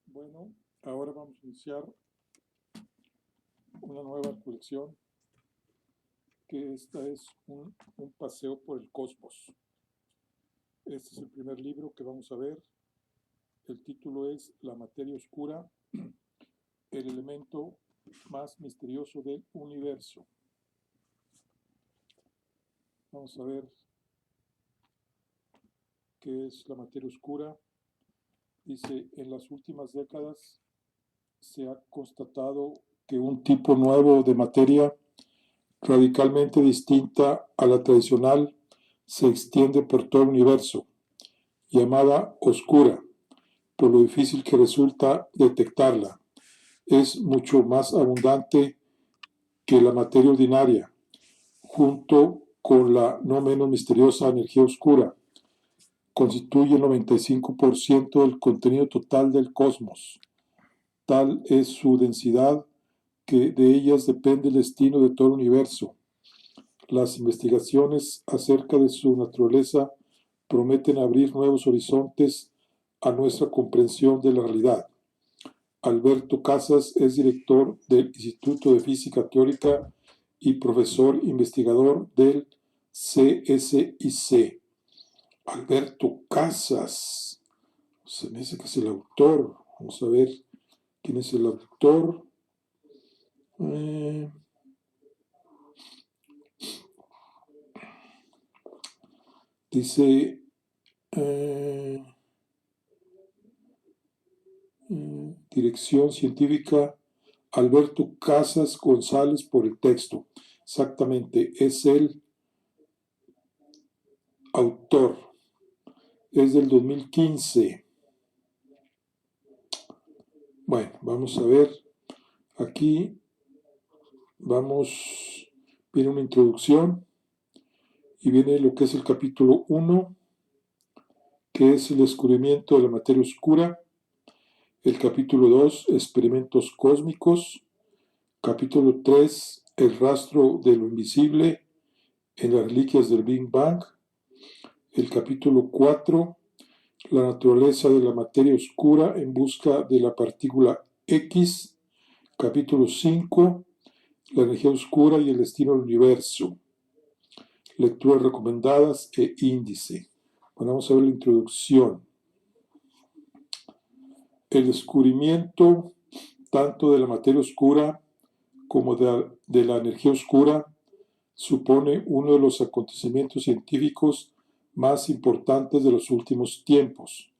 Bueno, ahora vamos a iniciar una nueva colección, que esta es un paseo por el cosmos. Este es el primer libro que vamos a ver. El título es La materia oscura, el elemento más misterioso del universo. Vamos a ver qué es la materia oscura. Dice, en las últimas décadas se ha constatado que un tipo nuevo de materia, radicalmente distinta a la tradicional, se extiende por todo el universo, llamada oscura, por lo difícil que resulta detectarla. Es mucho más abundante que la materia ordinaria, junto con la no menos misteriosa energía oscura. Constituye el 95% del contenido total del cosmos. Tal es su densidad que de ellas depende el destino de todo el universo. Las investigaciones acerca de su naturaleza prometen abrir nuevos horizontes a nuestra comprensión de la realidad. Alberto Casas es director del Instituto de Física Teórica y profesor investigador del CSIC. Alberto Casas, se me dice que es el autor. Vamos a ver quién es el autor. Dice dirección científica Alberto Casas González por el texto. Exactamente, es el autor. Es del 2015. Bueno, vamos a ver. Aquí viene una introducción y viene lo que es el capítulo 1, que es el descubrimiento de la materia oscura. El capítulo 2, experimentos cósmicos. Capítulo 3, el rastro de lo invisible en las reliquias del Big Bang. El capítulo 4, la naturaleza de la materia oscura en busca de la partícula X. Capítulo 5, la energía oscura y el destino del universo. Lecturas recomendadas e índice. Bueno, vamos a ver la introducción. El descubrimiento tanto de la materia oscura como de la energía oscura supone uno de los acontecimientos científicos más importantes de los últimos tiempos.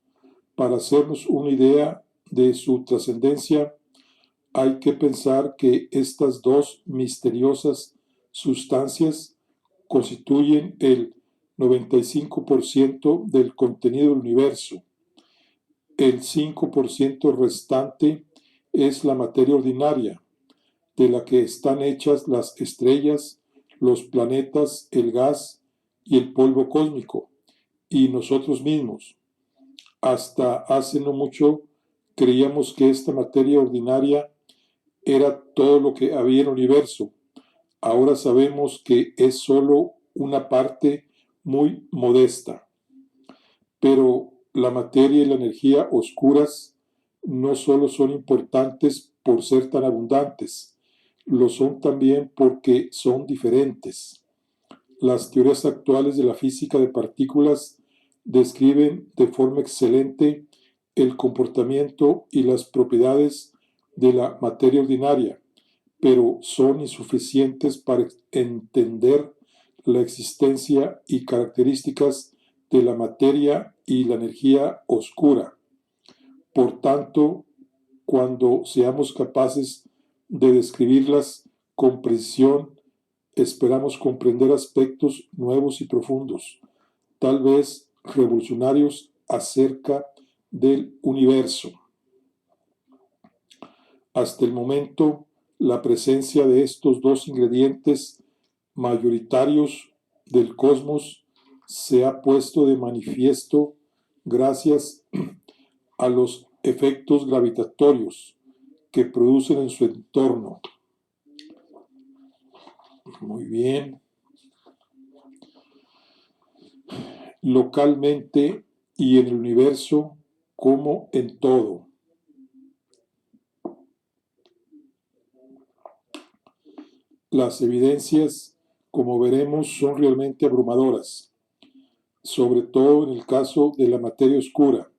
Para hacernos una idea de su trascendencia, hay que pensar que estas dos misteriosas sustancias constituyen el 95% del contenido del universo. El 5% restante es la materia ordinaria, de la que están hechas las estrellas, los planetas, el gas y el polvo cósmico, y nosotros mismos. Hasta hace no mucho creíamos que esta materia ordinaria era todo lo que había en el universo. Ahora sabemos que es solo una parte muy modesta. Pero la materia y la energía oscuras no solo son importantes por ser tan abundantes, lo son también porque son diferentes. Las teorías actuales de la física de partículas describen de forma excelente el comportamiento y las propiedades de la materia ordinaria, pero son insuficientes para entender la existencia y características de la materia y la energía oscura. Por tanto, cuando seamos capaces de describirlas con precisión, esperamos comprender aspectos nuevos y profundos, tal vez revolucionarios acerca del universo. Hasta el momento, la presencia de estos dos ingredientes mayoritarios del cosmos se ha puesto de manifiesto gracias a los efectos gravitatorios que producen en su entorno. Muy bien. Localmente y en el universo como en todo. Las evidencias, como veremos, son realmente abrumadoras, sobre todo en el caso de la materia oscura,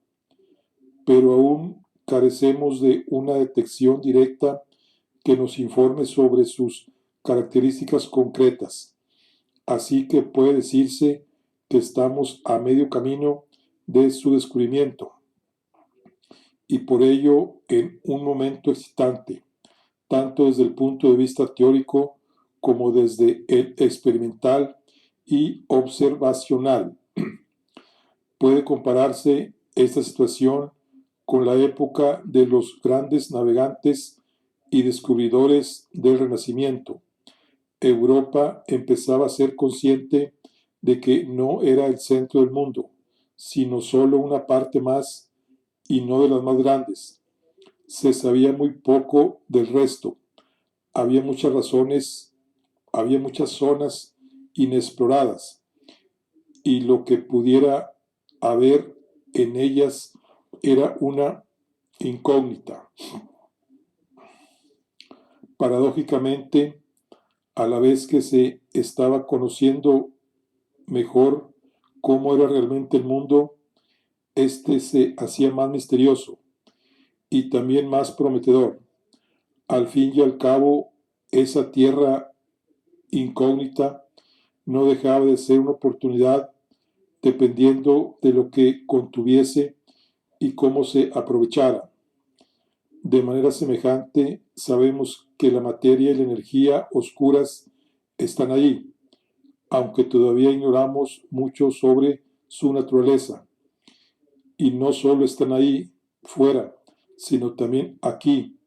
pero aún carecemos de una detección directa que nos informe sobre sus características concretas. Así que puede decirse que estamos a medio camino de su descubrimiento y por ello en un momento excitante, tanto desde el punto de vista teórico como desde el experimental y observacional. Puede compararse esta situación con la época de los grandes navegantes y descubridores del Renacimiento. Europa empezaba a ser consciente de que no era el centro del mundo, sino solo una parte más y no de las más grandes. Se sabía muy poco del resto. Había muchas razones, había muchas zonas inexploradas y lo que pudiera haber en ellas era una incógnita. Paradójicamente, a la vez que se estaba conociendo mejor cómo era realmente el mundo, este se hacía más misterioso y también más prometedor. Al fin y al cabo, esa tierra incógnita no dejaba de ser una oportunidad dependiendo de lo que contuviese y cómo se aprovechara. De manera semejante, sabemos que la materia y la energía oscuras están allí, aunque todavía ignoramos mucho sobre su naturaleza. Y no solo están ahí fuera, sino también aquí,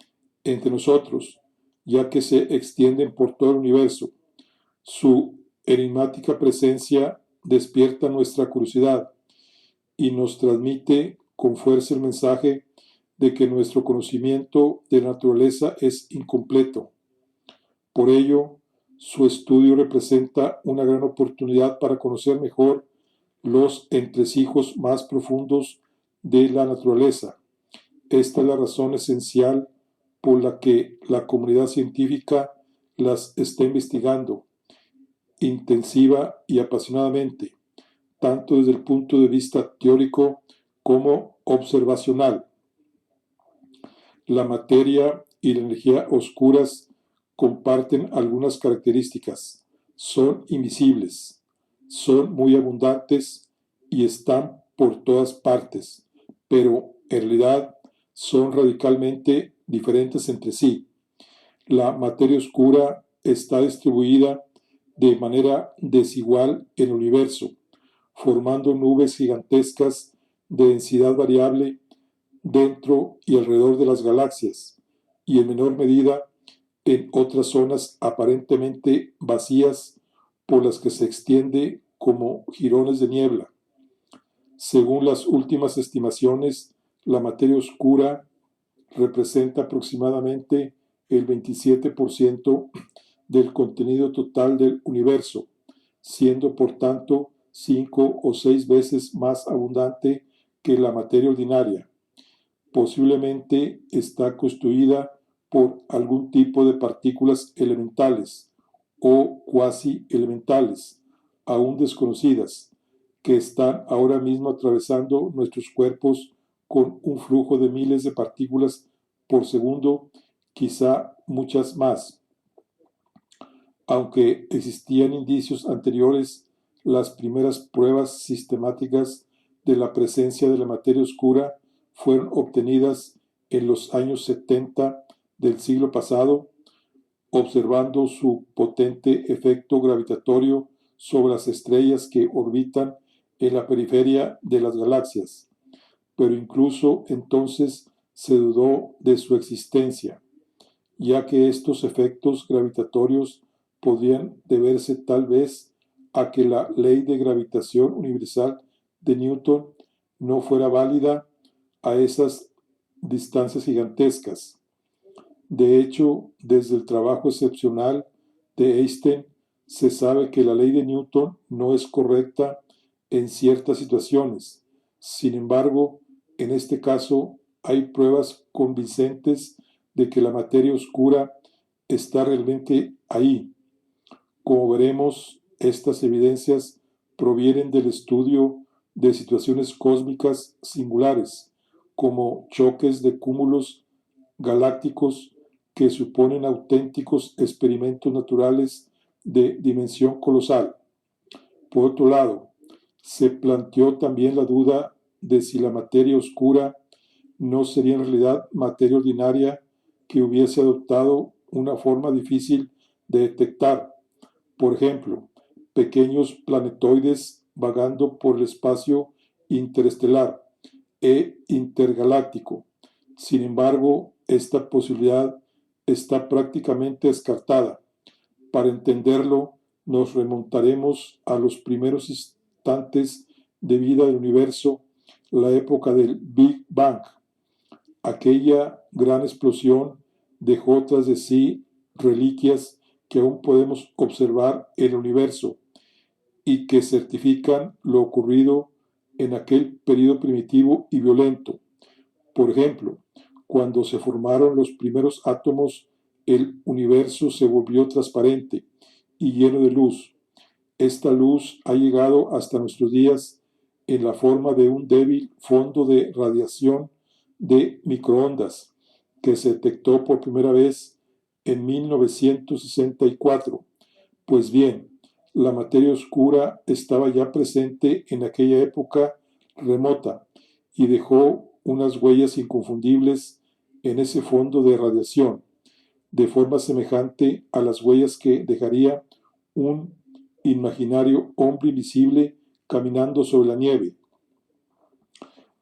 entre nosotros, ya que se extienden por todo el universo. Su enigmática presencia despierta nuestra curiosidad y nos transmite con fuerza el mensaje de que nuestro conocimiento de la naturaleza es incompleto. Por ello, su estudio representa una gran oportunidad para conocer mejor los entresijos más profundos de la naturaleza. Esta es la razón esencial por la que la comunidad científica las está investigando intensiva y apasionadamente, tanto desde el punto de vista teórico como observacional. La materia y la energía oscuras comparten algunas características. Son invisibles, son muy abundantes y están por todas partes, pero en realidad son radicalmente diferentes entre sí. La materia oscura está distribuida de manera desigual en el universo, formando nubes gigantescas de densidad variable dentro y alrededor de las galaxias, y en menor medida en otras zonas aparentemente vacías por las que se extiende como jirones de niebla. Según las últimas estimaciones, la materia oscura representa aproximadamente el 27% del contenido total del universo, siendo por tanto 5 o 6 veces más abundante que la materia ordinaria. Posiblemente está constituida por algún tipo de partículas elementales o cuasi elementales, aún desconocidas, que están ahora mismo atravesando nuestros cuerpos con un flujo de miles de partículas por segundo, quizá muchas más. Aunque existían indicios anteriores, las primeras pruebas sistemáticas de la presencia de la materia oscura fueron obtenidas en los años 70 del siglo pasado, observando su potente efecto gravitatorio sobre las estrellas que orbitan en la periferia de las galaxias. Pero incluso entonces se dudó de su existencia, ya que estos efectos gravitatorios podían deberse tal vez a que la ley de gravitación universal de Newton no fuera válida a esas distancias gigantescas. De hecho, desde el trabajo excepcional de Einstein, se sabe que la ley de Newton no es correcta en ciertas situaciones. Sin embargo, en este caso hay pruebas convincentes de que la materia oscura está realmente ahí. Como veremos, estas evidencias provienen del estudio de situaciones cósmicas singulares, como choques de cúmulos galácticos que suponen auténticos experimentos naturales de dimensión colosal. Por otro lado, se planteó también la duda de si la materia oscura no sería en realidad materia ordinaria que hubiese adoptado una forma difícil de detectar. Por ejemplo, pequeños planetoides vagando por el espacio interestelar e intergaláctico. Sin embargo, esta posibilidad está prácticamente descartada. Para entenderlo, nos remontaremos a los primeros instantes de vida del universo, la época del Big Bang. Aquella gran explosión dejó tras de sí reliquias que aún podemos observar en el universo y que certifican lo ocurrido en aquel periodo primitivo y violento. Por ejemplo, cuando se formaron los primeros átomos, el universo se volvió transparente y lleno de luz. Esta luz ha llegado hasta nuestros días en la forma de un débil fondo de radiación de microondas que se detectó por primera vez en 1964. Pues bien, la materia oscura estaba ya presente en aquella época remota y dejó unas huellas inconfundibles en ese fondo de radiación, de forma semejante a las huellas que dejaría un imaginario hombre invisible caminando sobre la nieve.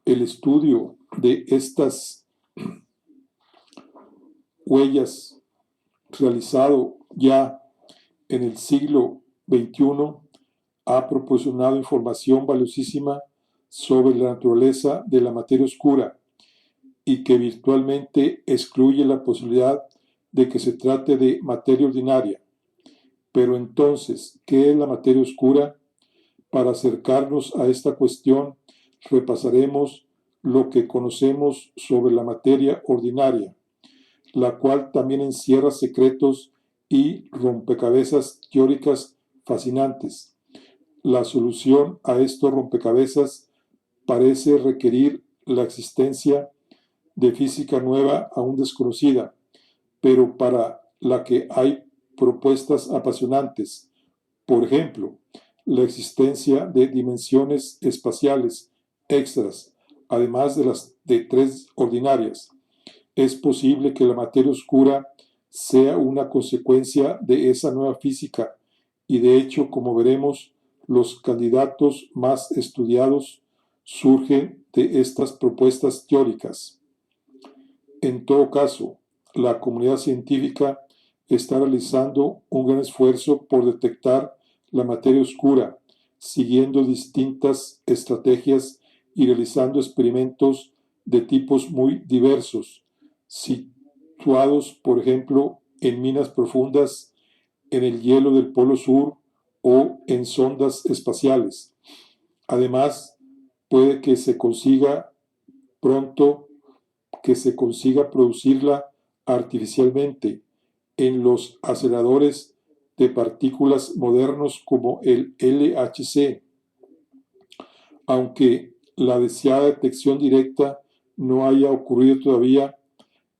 El estudio de estas huellas realizado ya en el siglo XXI ha proporcionado información valiosísima sobre la naturaleza de la materia oscura y que virtualmente excluye la posibilidad de que se trate de materia ordinaria. Pero entonces, ¿qué es la materia oscura? Para acercarnos a esta cuestión, repasaremos lo que conocemos sobre la materia ordinaria, la cual también encierra secretos y rompecabezas teóricas fascinantes. La solución a estos rompecabezas parece requerir la existencia de física nueva aún desconocida, pero para la que hay propuestas apasionantes. Por ejemplo, la existencia de dimensiones espaciales extras, además de las de tres ordinarias. Es posible que la materia oscura sea una consecuencia de esa nueva física y de hecho, como veremos, los candidatos más estudiados surgen de estas propuestas teóricas. En todo caso, la comunidad científica está realizando un gran esfuerzo por detectar la materia oscura, siguiendo distintas estrategias y realizando experimentos de tipos muy diversos, situados, por ejemplo, en minas profundas, en el hielo del Polo Sur o en sondas espaciales. Además, puede que se consiga pronto que se consiga producirla artificialmente en los aceleradores de partículas modernos como el LHC, aunque la deseada detección directa no haya ocurrido todavía.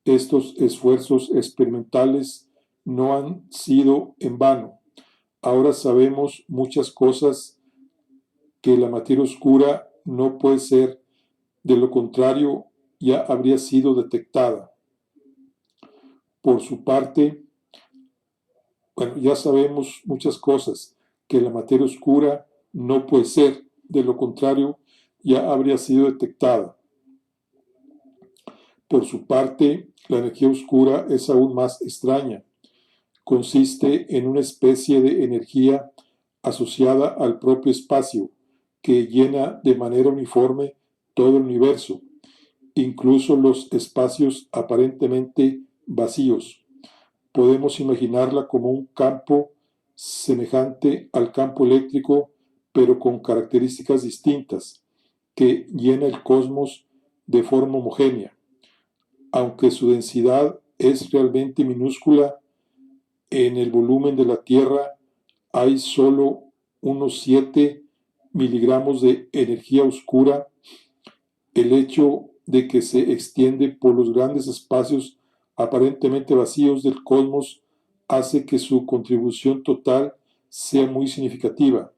Estos esfuerzos experimentales no han sido en vano. Ahora sabemos muchas cosas que la materia oscura no puede ser, de lo contrario ya habría sido detectada. Por su parte, ya sabemos muchas cosas que la materia oscura no puede ser, de lo contrario ya habría sido detectada. Por su parte, la energía oscura es aún más extraña. Consiste en una especie de energía asociada al propio espacio que llena de manera uniforme todo el universo, incluso los espacios aparentemente vacíos. Podemos imaginarla como un campo semejante al campo eléctrico, pero con características distintas, que llena el cosmos de forma homogénea. Aunque su densidad es realmente minúscula, en el volumen de la Tierra hay solo unos 7 miligramos de energía oscura. El hecho de que se extiende por los grandes espacios aparentemente vacíos del cosmos hace que su contribución total sea muy significativa.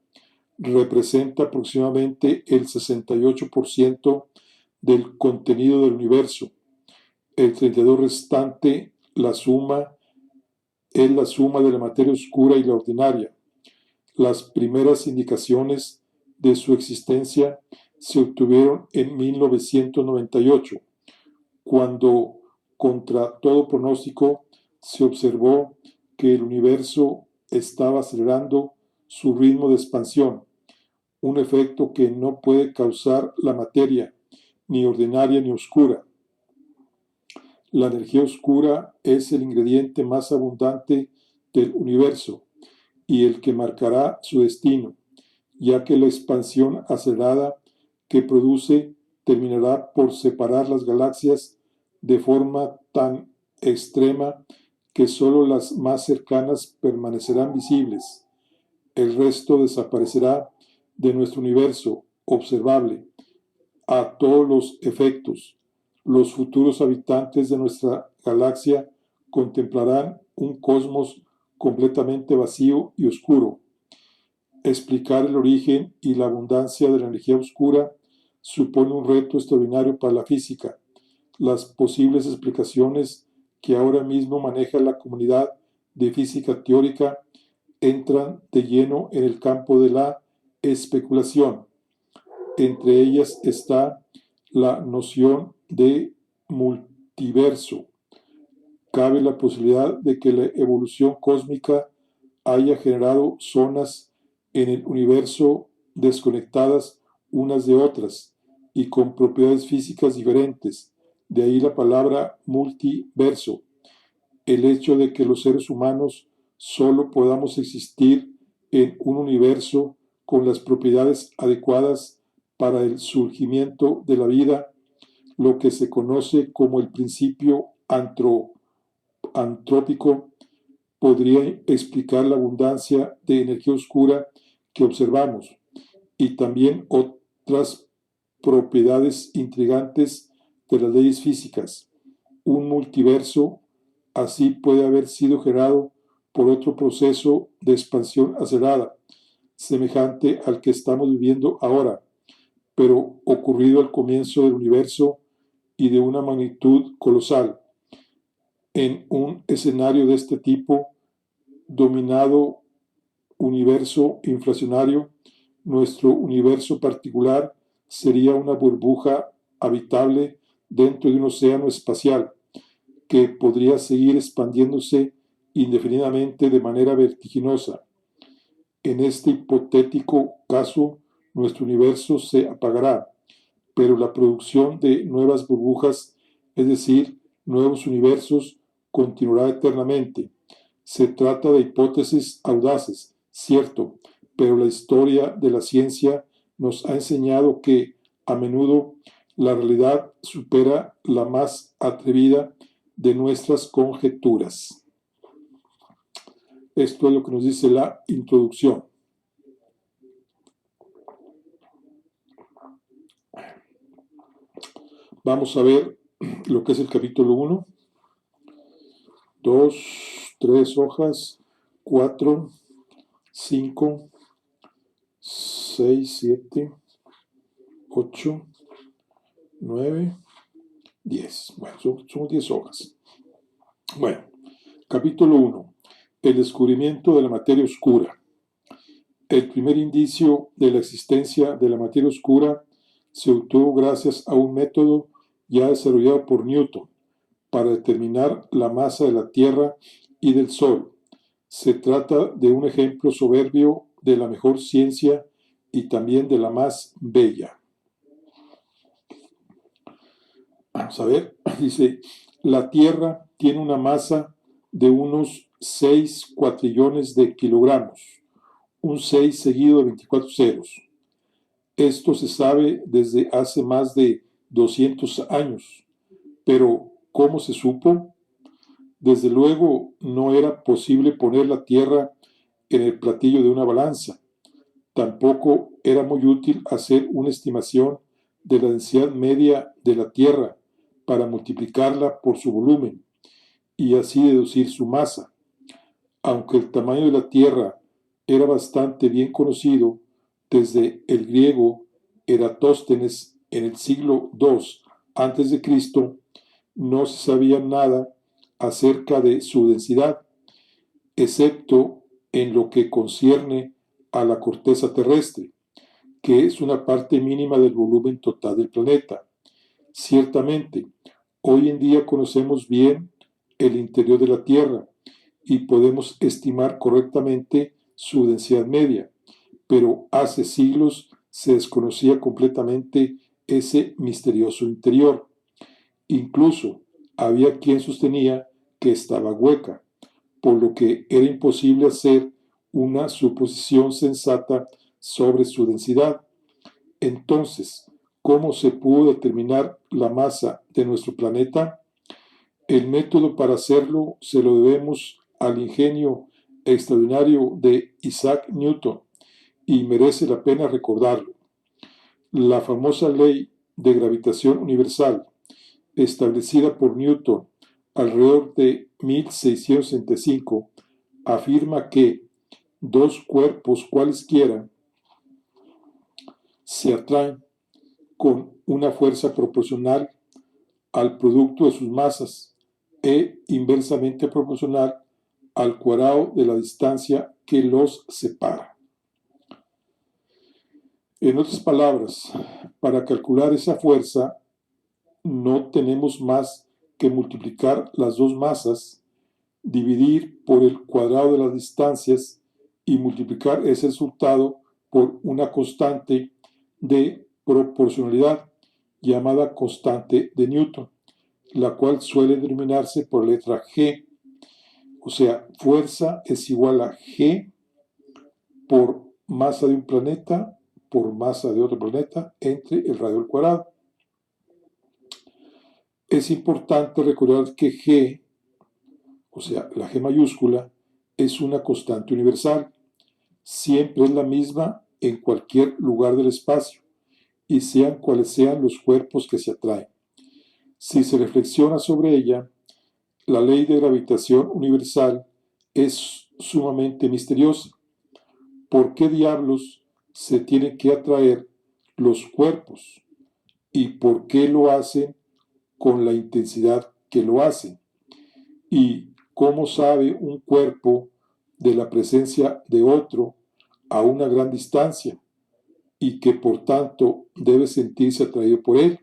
Representa aproximadamente el 68% del contenido del universo. El 32% restante es la suma de la materia oscura y la ordinaria. Las primeras indicaciones de su existencia se obtuvieron en 1998, cuando, contra todo pronóstico, se observó que el universo estaba acelerando su ritmo de expansión, un efecto que no puede causar la materia, ni ordinaria ni oscura. La energía oscura es el ingrediente más abundante del universo y el que marcará su destino, ya que la expansión acelerada que produce terminará por separar las galaxias de forma tan extrema que solo las más cercanas permanecerán visibles. El resto desaparecerá de nuestro universo observable a todos los efectos. Los futuros habitantes de nuestra galaxia contemplarán un cosmos completamente vacío y oscuro. Explicar el origen y la abundancia de la energía oscura supone un reto extraordinario para la física. Las posibles explicaciones que ahora mismo maneja la comunidad de física teórica entran de lleno en el campo de la especulación. Entre ellas está la noción de multiverso. Cabe la posibilidad de que la evolución cósmica haya generado zonas en el universo desconectadas unas de otras y con propiedades físicas diferentes. De ahí la palabra multiverso. El hecho de que los seres humanos solo podamos existir en un universo con las propiedades adecuadas para el surgimiento de la vida, lo que se conoce como el principio antrópico, podría explicar la abundancia de energía oscura que observamos y también otras propiedades intrigantes de las leyes físicas. Un multiverso así puede haber sido generado por otro proceso de expansión acelerada, semejante al que estamos viviendo ahora, pero ocurrido al comienzo del universo y de una magnitud colosal. En un escenario de este tipo, dominado universo inflacionario, nuestro universo particular sería una burbuja habitable dentro de un océano espacial que podría seguir expandiéndose indefinidamente de manera vertiginosa. En este hipotético caso, nuestro universo se apagará, pero la producción de nuevas burbujas, es decir, nuevos universos, continuará eternamente. Se trata de hipótesis audaces, cierto, pero la historia de la ciencia nos ha enseñado que, a menudo, la realidad supera la más atrevida de nuestras conjeturas. Esto es lo que nos dice la introducción. Vamos a ver lo que es el capítulo 1. 2, 3 hojas, 4, 5, 6, 7, 8, 9, 10. Bueno, son 10 hojas. Bueno, capítulo 1. El descubrimiento de la materia oscura. El primer indicio de la existencia de la materia oscura se obtuvo gracias a un método ya desarrollado por Newton para determinar la masa de la Tierra y del Sol. Se trata de un ejemplo soberbio de la mejor ciencia y también de la más bella. Vamos a ver, dice, La Tierra tiene una masa de unos 6 cuatrillones de kilogramos, un 6 seguido de 24 ceros. Esto se sabe desde hace más de 200 años, pero ¿cómo se supo? Desde luego no era posible poner la Tierra en el platillo de una balanza. Tampoco era muy útil hacer una estimación de la densidad media de la Tierra para multiplicarla por su volumen y así deducir su masa. Aunque el tamaño de la Tierra era bastante bien conocido desde el griego Eratóstenes en el siglo II a.C., no se sabía nada acerca de su densidad, excepto en lo que concierne a la corteza terrestre, que es una parte mínima del volumen total del planeta. Ciertamente, hoy en día conocemos bien el interior de la Tierra y podemos estimar correctamente su densidad media, pero hace siglos se desconocía completamente ese misterioso interior. Incluso había quien sostenía que estaba hueca, por lo que era imposible hacer una suposición sensata sobre su densidad. Entonces, ¿cómo se pudo determinar la masa de nuestro planeta? El método para hacerlo se lo debemos al ingenio extraordinario de Isaac Newton y merece la pena recordarlo. La famosa ley de gravitación universal, establecida por Newton alrededor de 1665, afirma que dos cuerpos cualesquiera se atraen con una fuerza proporcional al producto de sus masas e inversamente proporcional al cuadrado de la distancia que los separa. En otras palabras, para calcular esa fuerza no tenemos más que multiplicar las dos masas, dividir por el cuadrado de las distancias y multiplicar ese resultado por una constante de proporcionalidad llamada constante de Newton, la cual suele denominarse por la letra G. O sea, fuerza es igual a G por masa de un planeta por masa de otro planeta entre el radio al cuadrado. Es importante recordar que G, o sea, la G mayúscula, es una constante universal. Siempre es la misma en cualquier lugar del espacio y sean cuales sean los cuerpos que se atraen. Si se reflexiona sobre ella, la ley de gravitación universal es sumamente misteriosa. ¿Por qué diablos se tienen que atraer los cuerpos? ¿Y por qué lo hacen con la intensidad que lo hacen? ¿Y cómo sabe un cuerpo de la presencia de otro a una gran distancia y que por tanto debe sentirse atraído por él?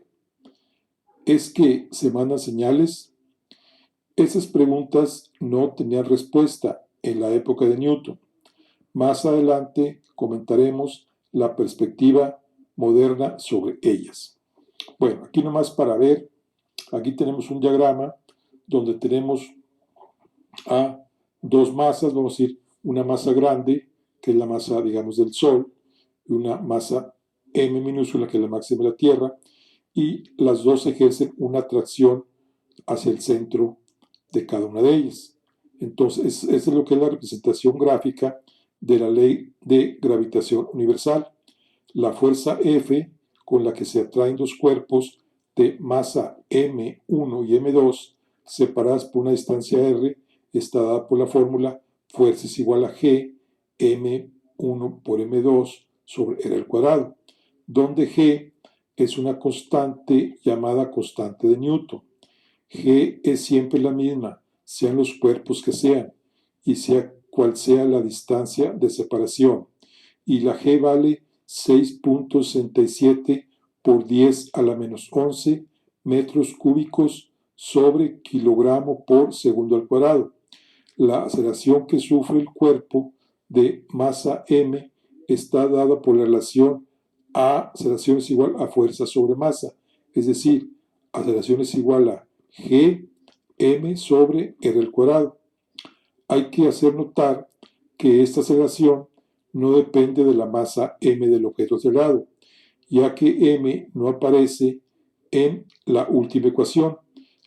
¿Es que se mandan señales? Esas preguntas no tenían respuesta en la época de Newton. Más adelante comentaremos la perspectiva moderna sobre ellas. Bueno, aquí nomás para ver, aquí tenemos un diagrama donde tenemos a dos masas, vamos a decir, una masa grande, que es la masa, digamos, del Sol, y una masa m minúscula, que es la máxima de la Tierra, y las dos ejercen una atracción hacia el centro de cada una de ellas. Entonces, esa es lo que es la representación gráfica de la ley de gravitación universal. La fuerza F con la que se atraen dos cuerpos de masa M1 y M2 separadas por una distancia R está dada por la fórmula fuerza es igual a G M1 por M2 sobre R al cuadrado, donde G es una constante llamada constante de Newton. G es siempre la misma, sean los cuerpos que sean, y sea cual sea la distancia de separación. Y la G vale 6.67 por 10 a la menos 11 metros cúbicos sobre kilogramo por segundo al cuadrado. La aceleración que sufre el cuerpo de masa m está dada por la relación aceleración es igual a fuerza sobre masa, es decir, aceleración es igual a G m sobre r al cuadrado. Hay que hacer notar que esta aceleración no depende de la masa m del objeto acelerado, ya que m no aparece en la última ecuación.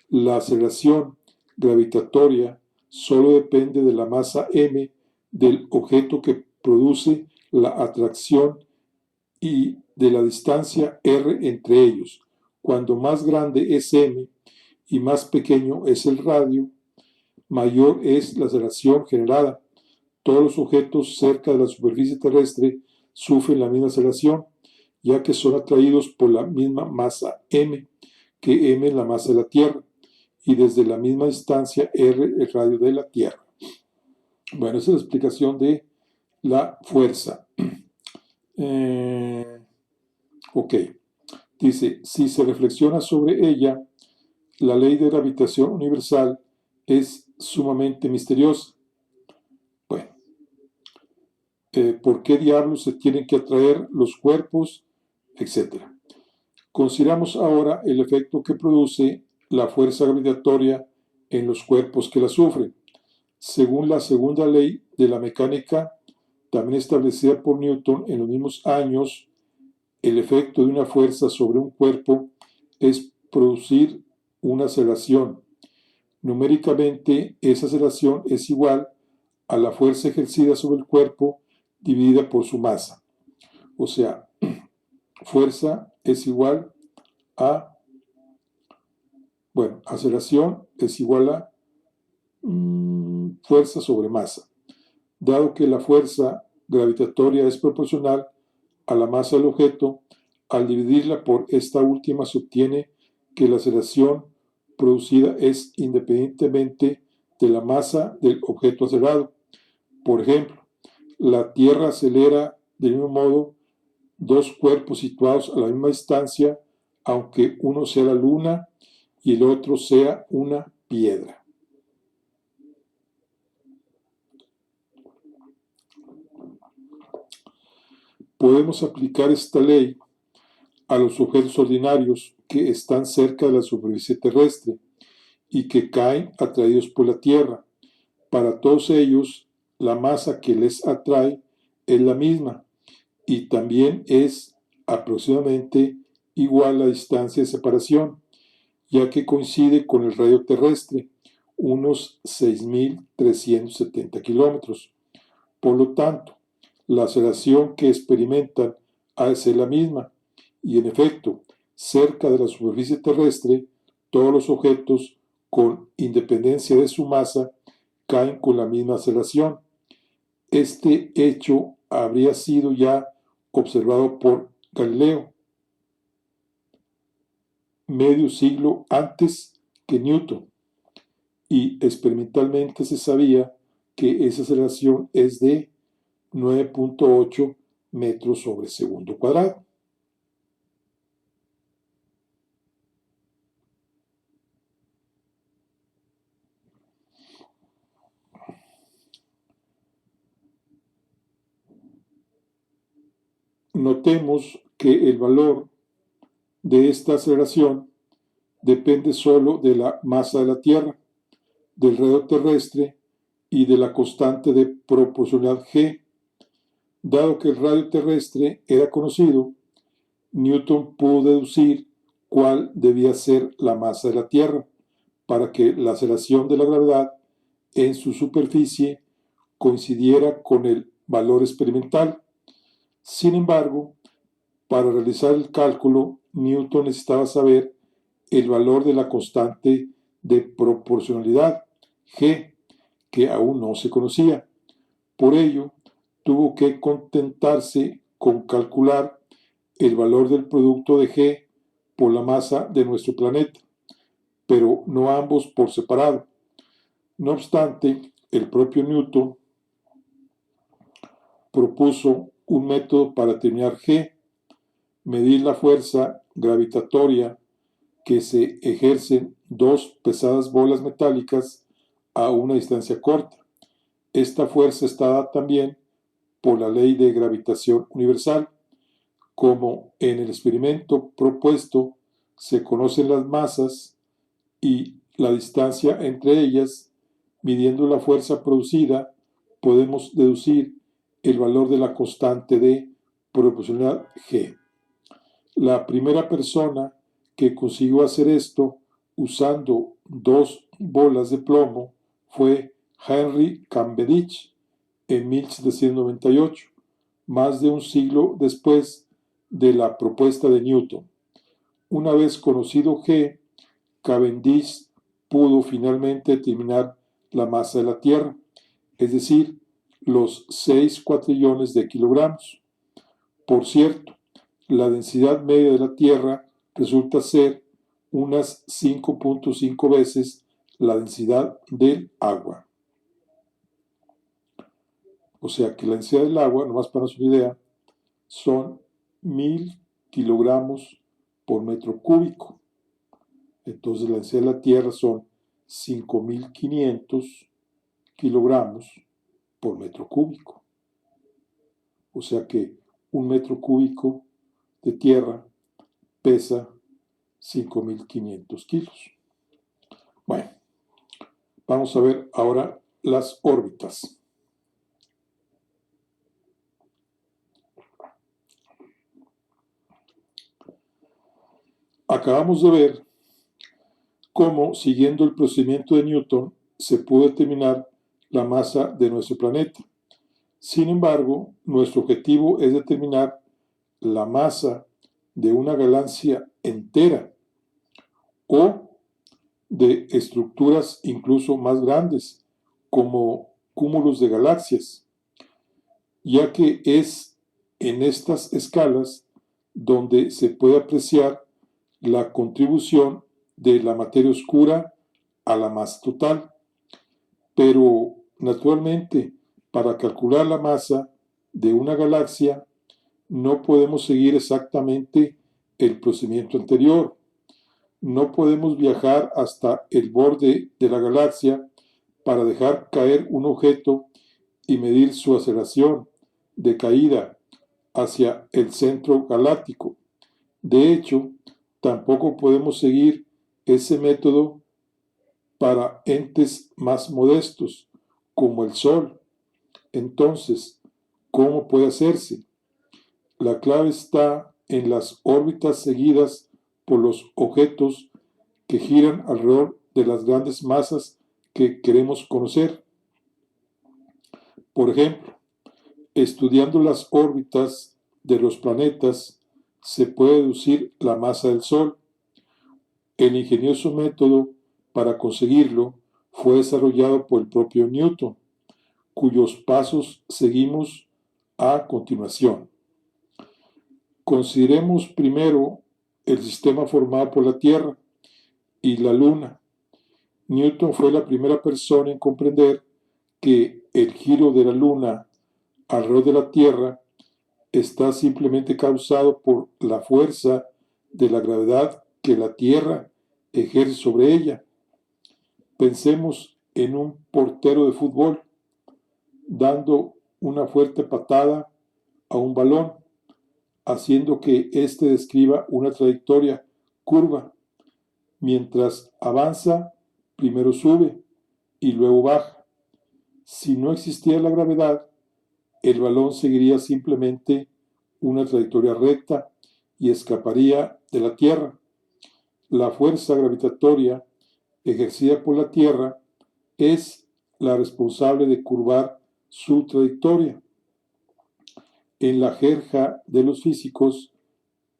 La aceleración gravitatoria solo depende de la masa m del objeto que produce la atracción y de la distancia r entre ellos. Cuando más grande es m y más pequeño es el radio, mayor es la aceleración generada. Todos los objetos cerca de la superficie terrestre sufren la misma aceleración, ya que son atraídos por la misma masa m, que m es la masa de la Tierra, y desde la misma distancia r el radio de la Tierra. Bueno, esa es la explicación de la fuerza. Ok, dice, si se reflexiona sobre ella, la ley de gravitación universal es sumamente misteriosa. Bueno, ¿por qué diablos se tienen que atraer los cuerpos? Etcétera. Consideramos ahora el efecto que produce la fuerza gravitatoria en los cuerpos que la sufren. Según la segunda ley de la mecánica, también establecida por Newton en los mismos años, el efecto de una fuerza sobre un cuerpo es producir una aceleración. Numéricamente, esa aceleración es igual a la fuerza ejercida sobre el cuerpo dividida por su masa. O sea, fuerza es igual a, aceleración es igual a fuerza sobre masa. Dado que la fuerza gravitatoria es proporcional a la masa del objeto, al dividirla por esta última se obtiene que la aceleración producida es independientemente de la masa del objeto acelerado. Por ejemplo, la Tierra acelera del mismo modo dos cuerpos situados a la misma distancia, aunque uno sea la Luna y el otro sea una piedra. Podemos aplicar esta ley a los objetos ordinarios que están cerca de la superficie terrestre y que caen atraídos por la Tierra. Para todos ellos, la masa que les atrae es la misma y también es aproximadamente igual a la distancia de separación, ya que coincide con el radio terrestre, unos 6.370 kilómetros. Por lo tanto, la aceleración que experimentan ha de ser la misma, y en efecto, cerca de la superficie terrestre, todos los objetos, con independencia de su masa, caen con la misma aceleración. Este hecho habría sido ya observado por Galileo medio siglo antes que Newton, y experimentalmente se sabía que esa aceleración es de 9.8 metros sobre segundo cuadrado. Notemos que el valor de esta aceleración depende solo de la masa de la Tierra, del radio terrestre y de la constante de proporcionalidad G. Dado que el radio terrestre era conocido, Newton pudo deducir cuál debía ser la masa de la Tierra para que la aceleración de la gravedad en su superficie coincidiera con el valor experimental. Sin embargo, para realizar el cálculo, Newton necesitaba saber el valor de la constante de proporcionalidad, G, que aún no se conocía. Por ello, tuvo que contentarse con calcular el valor del producto de G por la masa de nuestro planeta, pero no ambos por separado. No obstante, el propio Newton propuso un método para determinar G, medir la fuerza gravitatoria que se ejercen dos pesadas bolas metálicas a una distancia corta. Esta fuerza está dada también por la ley de gravitación universal. Como en el experimento propuesto se conocen las masas y la distancia entre ellas, midiendo la fuerza producida, podemos deducir el valor de la constante de proporcional G. La primera persona que consiguió hacer esto usando dos bolas de plomo fue Henry Cavendish en 1798, más de un siglo después de la propuesta de Newton. Una vez conocido G, Cavendish pudo finalmente determinar la masa de la Tierra, es decir, los 6 cuatrillones de kilogramos. Por cierto, la densidad media de la Tierra resulta ser unas 5.5 veces la densidad del agua. O sea que la densidad del agua, nomás para darnos una idea, son 1000 kilogramos por metro cúbico. Entonces la densidad de la Tierra son 5500 kilogramos por metro cúbico. O sea que un metro cúbico de tierra pesa 5500 kilos. Bueno, vamos a ver ahora las órbitas. Acabamos de ver cómo, siguiendo el procedimiento de Newton, se pudo determinar la masa de nuestro planeta. Sin embargo, nuestro objetivo es determinar la masa de una galaxia entera o de estructuras incluso más grandes, como cúmulos de galaxias, ya que es en estas escalas donde se puede apreciar la contribución de la materia oscura a la masa total. Pero, naturalmente, para calcular la masa de una galaxia, no podemos seguir exactamente el procedimiento anterior. No podemos viajar hasta el borde de la galaxia para dejar caer un objeto y medir su aceleración de caída hacia el centro galáctico. De hecho, tampoco podemos seguir ese método para entes más modestos, como el Sol. Entonces, ¿cómo puede hacerse? La clave está en las órbitas seguidas por los objetos que giran alrededor de las grandes masas que queremos conocer. Por ejemplo, estudiando las órbitas de los planetas, se puede deducir la masa del Sol. El ingenioso método para conseguirlo fue desarrollado por el propio Newton, cuyos pasos seguimos a continuación. Consideremos primero el sistema formado por la Tierra y la Luna. Newton fue la primera persona en comprender que el giro de la Luna alrededor de la Tierra está simplemente causado por la fuerza de la gravedad que la Tierra ejerce sobre ella. Pensemos en un portero de fútbol dando una fuerte patada a un balón, haciendo que éste describa una trayectoria curva. Mientras avanza, primero sube y luego baja. Si no existiera la gravedad, el balón seguiría simplemente una trayectoria recta y escaparía de la Tierra. La fuerza gravitatoria ejercida por la Tierra es la responsable de curvar su trayectoria. En la jerga de los físicos,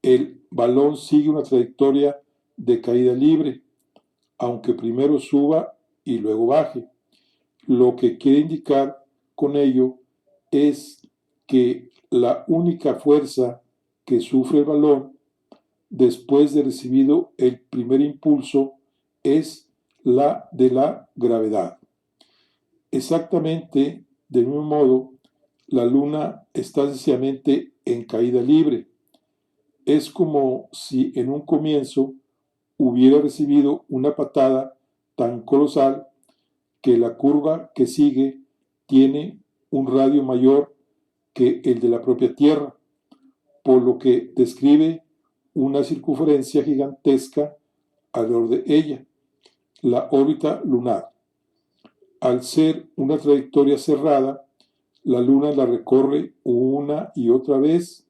el balón sigue una trayectoria de caída libre, aunque primero suba y luego baje. Lo que quiere indicar con ello es que la única fuerza que sufre el balón después de recibido el primer impulso es la de la gravedad. Exactamente del mismo modo, la Luna está sencillamente en caída libre. Es como si en un comienzo hubiera recibido una patada tan colosal que la curva que sigue tiene un radio mayor que el de la propia Tierra, por lo que describe una circunferencia gigantesca alrededor de ella. la órbita lunar. Al ser una trayectoria cerrada, la Luna la recorre una y otra vez,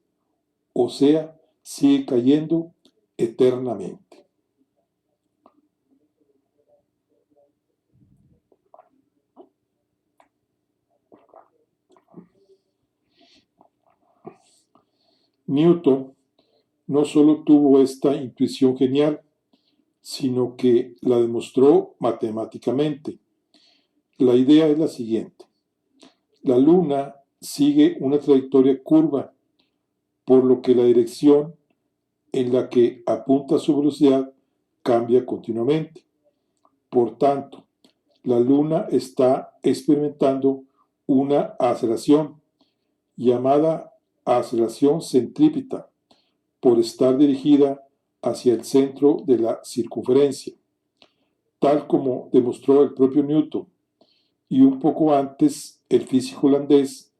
o sea, sigue cayendo eternamente. Newton no solo tuvo esta intuición genial, sino que la demostró matemáticamente. La idea es la siguiente. La Luna sigue una trayectoria curva, por lo que la dirección en la que apunta su velocidad cambia continuamente. Por tanto, la Luna está experimentando una aceleración llamada aceleración centrípeta por estar dirigida hacia el centro de la circunferencia, tal como demostró el propio Newton y un poco antes el físico holandés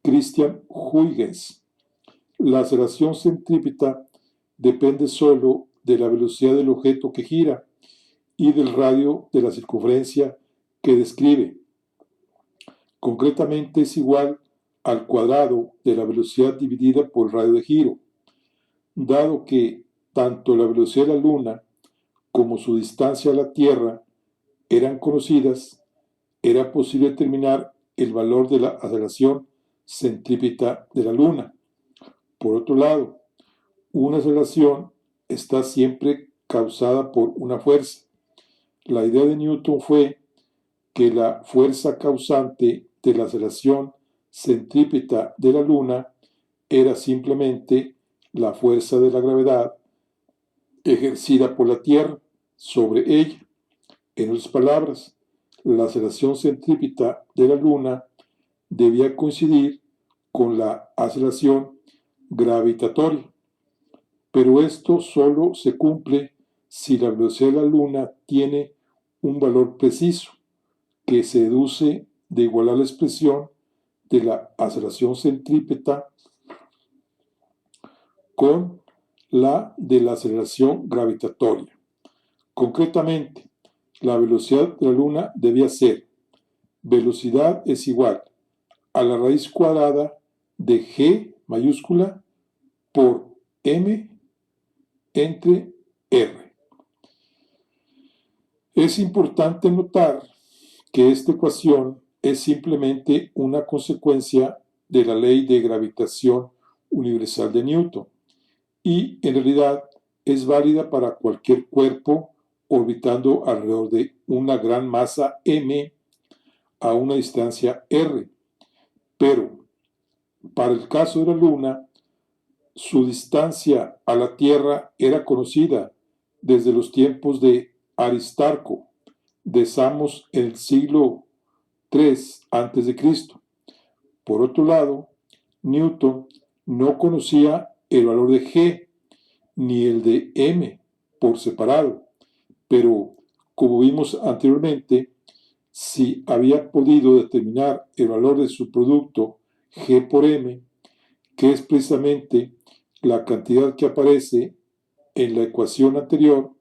Christian Huygens. La aceleración centrípeta depende solo de la velocidad del objeto que gira y del radio de la circunferencia que describe. Concretamente es igual al cuadrado de la velocidad dividida por el radio de giro. Dado que tanto la velocidad de la Luna como su distancia a la Tierra eran conocidas, era posible determinar el valor de la aceleración centrípeta de la Luna. Por otro lado, una aceleración está siempre causada por una fuerza. La idea de Newton fue que la fuerza causante de la aceleración centrípeta de la Luna era simplemente la fuerza de la gravedad ejercida por la Tierra sobre ella. En otras palabras, la aceleración centrípeta de la Luna debía coincidir con la aceleración gravitatoria. Pero esto solo se cumple si la velocidad de la Luna tiene un valor preciso, que se deduce de igualar la expresión de la aceleración centrípeta con la de la aceleración gravitatoria. Concretamente, la velocidad de la Luna debía ser velocidad es igual a la raíz cuadrada de g mayúscula por m entre r. Es importante notar que esta ecuación es simplemente una consecuencia de la ley de gravitación universal de Newton y en realidad es válida para cualquier cuerpo orbitando alrededor de una gran masa m a una distancia r. Pero para el caso de la Luna, su distancia a la Tierra era conocida desde los tiempos de Aristarco de Samos en el siglo III a.C. Por otro lado, Newton no conocía el valor de G ni el de M por separado, pero como vimos anteriormente, si había podido determinar el valor de su producto G por M, que es precisamente la cantidad que aparece en la ecuación anterior,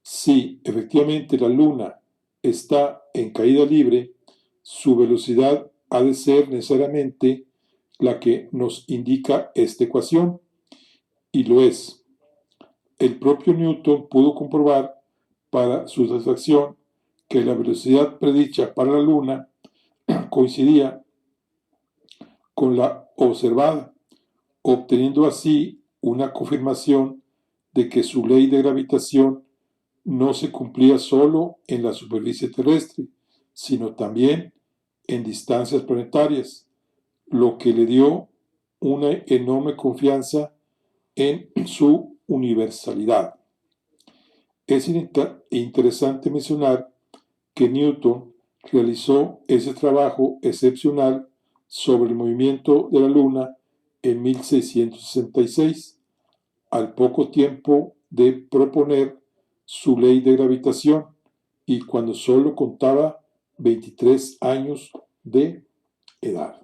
si efectivamente la Luna está en caída libre, su velocidad ha de ser necesariamente la que nos indica esta ecuación, y lo es. El propio Newton pudo comprobar para su satisfacción que la velocidad predicha para la Luna coincidía con la observada, obteniendo así una confirmación de que su ley de gravitación no se cumplía solo en la superficie terrestre, sino también en distancias planetarias, lo que le dio una enorme confianza en su universalidad. Es interesante mencionar que Newton realizó ese trabajo excepcional sobre el movimiento de la Luna en 1666, al poco tiempo de proponer su ley de gravitación y cuando solo contaba 23 años de edad.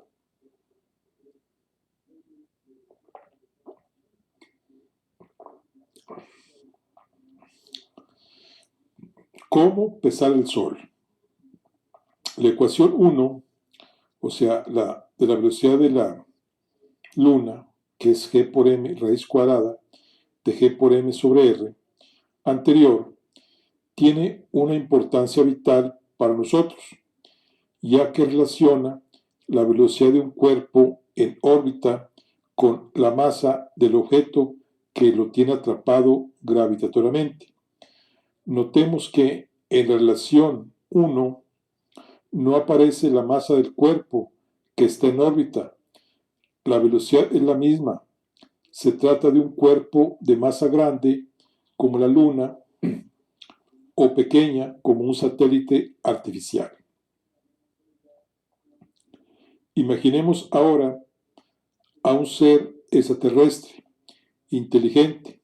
¿Cómo pesar el Sol? La ecuación 1, o sea, de la velocidad de la Luna, que es g por m raíz cuadrada de g por m sobre r, anterior, tiene una importancia vital para nosotros, ya que relaciona la velocidad de un cuerpo en órbita con la masa del objeto que lo tiene atrapado gravitatoriamente. Notemos que en la relación 1 no aparece la masa del cuerpo que está en órbita. La velocidad es la misma. Se trata de un cuerpo de masa grande, como la Luna, o pequeña, como un satélite artificial. Imaginemos ahora a un ser extraterrestre, inteligente,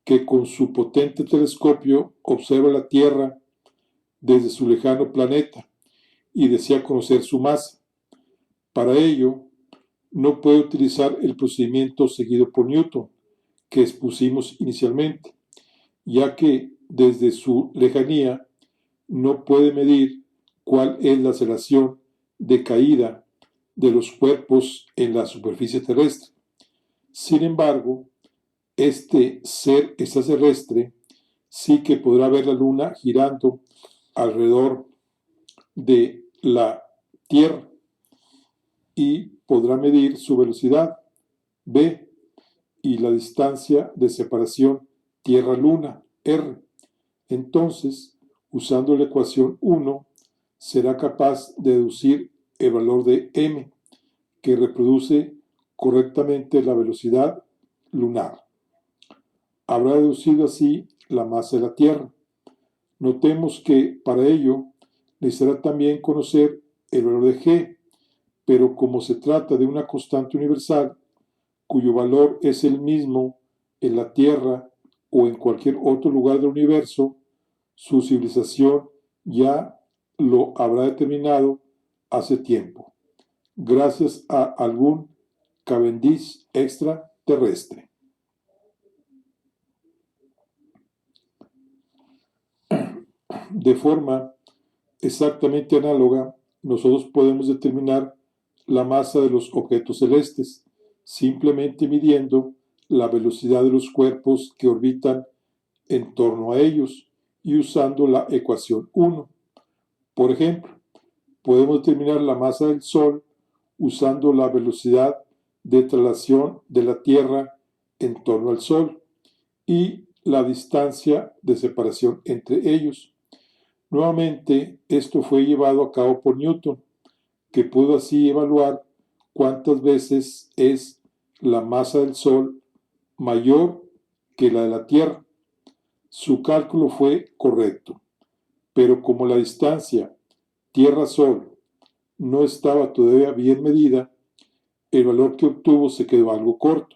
que con su potente telescopio observa la Tierra desde su lejano planeta y desea conocer su masa. Para ello, no puede utilizar el procedimiento seguido por Newton, que expusimos inicialmente, ya que desde su lejanía no puede medir cuál es la aceleración de caída de los cuerpos en la superficie terrestre. Sin embargo, este ser extraterrestre sí que podrá ver la Luna girando alrededor de la Tierra y podrá medir su velocidad v y la distancia de separación Tierra-Luna r. Entonces, usando la ecuación 1, será capaz de deducir el valor de m, que reproduce correctamente la velocidad lunar. Habrá deducido así la masa de la Tierra. Notemos que para ello necesitará también conocer el valor de g, pero como se trata de una constante universal, cuyo valor es el mismo en la Tierra o en cualquier otro lugar del universo, su civilización ya lo habrá determinado hace tiempo, gracias a algún Cavendish extraterrestre. De forma exactamente análoga, nosotros podemos determinar la masa de los objetos celestes, simplemente midiendo la velocidad de los cuerpos que orbitan en torno a ellos y usando la ecuación 1. Por ejemplo, podemos determinar la masa del Sol usando la velocidad de traslación de la Tierra en torno al Sol y la distancia de separación entre ellos. Nuevamente, esto fue llevado a cabo por Newton, que pudo así evaluar cuántas veces es la masa del Sol mayor que la de la Tierra. Su cálculo fue correcto, pero como la distancia Tierra-Sol no estaba todavía bien medida, el valor que obtuvo se quedó algo corto.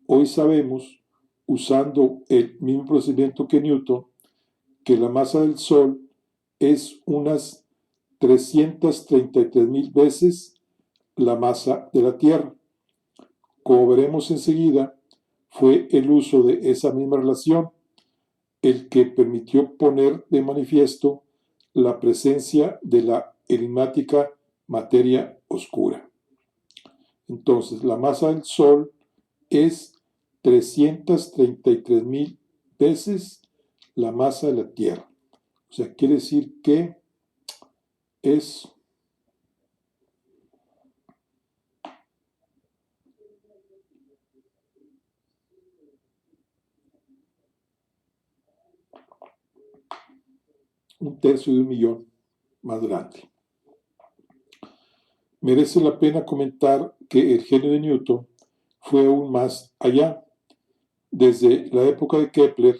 Hoy sabemos, usando el mismo procedimiento que Newton, que la masa del Sol es unas 333,000 veces la masa de la Tierra. Como veremos enseguida, fue el uso de esa misma relación el que permitió poner de manifiesto la presencia de la enigmática materia oscura. Entonces, la masa del Sol es 333,000 veces la masa de la Tierra. O sea, quiere decir que es un tercio de un millón más grande. Merece la pena comentar que el genio de Newton fue aún más allá. Desde la época de Kepler,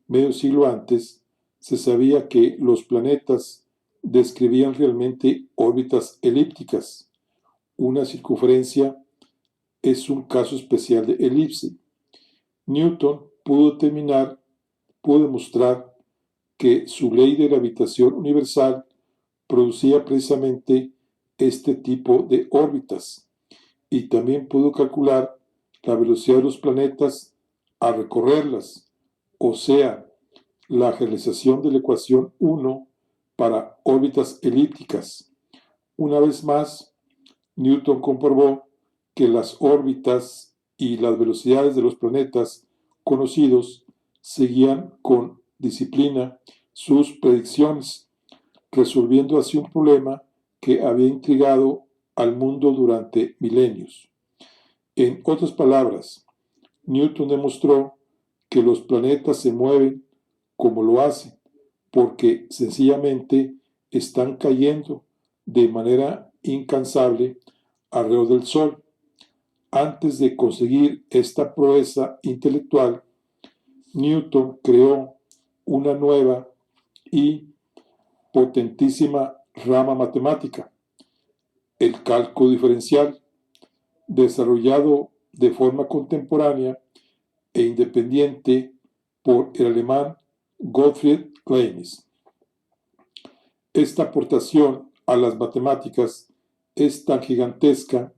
medio siglo antes, se sabía que los planetas describían realmente órbitas elípticas. Una circunferencia es un caso especial de elipse. Newton pudo demostrar que su ley de gravitación universal producía precisamente este tipo de órbitas y también pudo calcular la velocidad de los planetas al recorrerlas, o sea, la realización de la ecuación 1 para órbitas elípticas. Una vez más, Newton comprobó que las órbitas y las velocidades de los planetas conocidos seguían con disciplina sus predicciones, resolviendo así un problema que había intrigado al mundo durante milenios. En otras palabras, Newton demostró que los planetas se mueven como lo hacen, porque sencillamente están cayendo de manera incansable alrededor del Sol. Antes de conseguir esta proeza intelectual, Newton creó una nueva y potentísima rama matemática, el cálculo diferencial, desarrollado de forma contemporánea e independiente por el alemán Gottfried Leibniz. Esta aportación a las matemáticas es tan gigantesca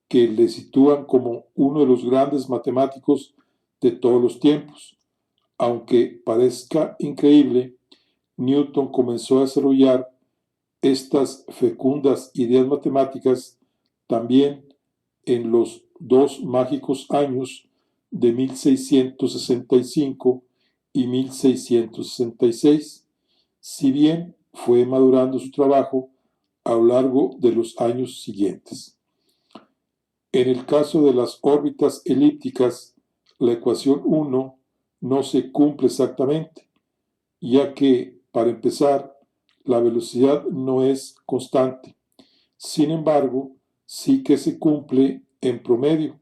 que le sitúan como uno de los grandes matemáticos de todos los tiempos. Aunque parezca increíble, Newton comenzó a desarrollar estas fecundas ideas matemáticas también en los dos mágicos años de 1665 y 1666, si bien fue madurando su trabajo a lo largo de los años siguientes. En el caso de las órbitas elípticas, la ecuación 1 no se cumple exactamente, ya que, para empezar, la velocidad no es constante. Sin embargo, sí que se cumple en promedio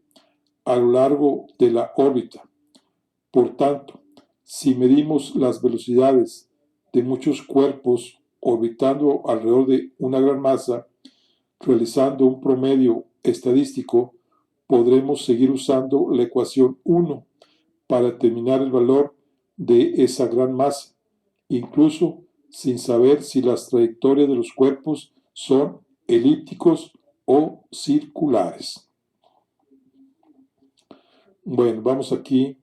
a lo largo de la órbita. Por tanto, si medimos las velocidades de muchos cuerpos orbitando alrededor de una gran masa, realizando un promedio estadístico, podremos seguir usando la ecuación 1 para determinar el valor de esa gran masa, incluso sin saber si las trayectorias de los cuerpos son elípticos o circulares. Bueno, vamos aquí,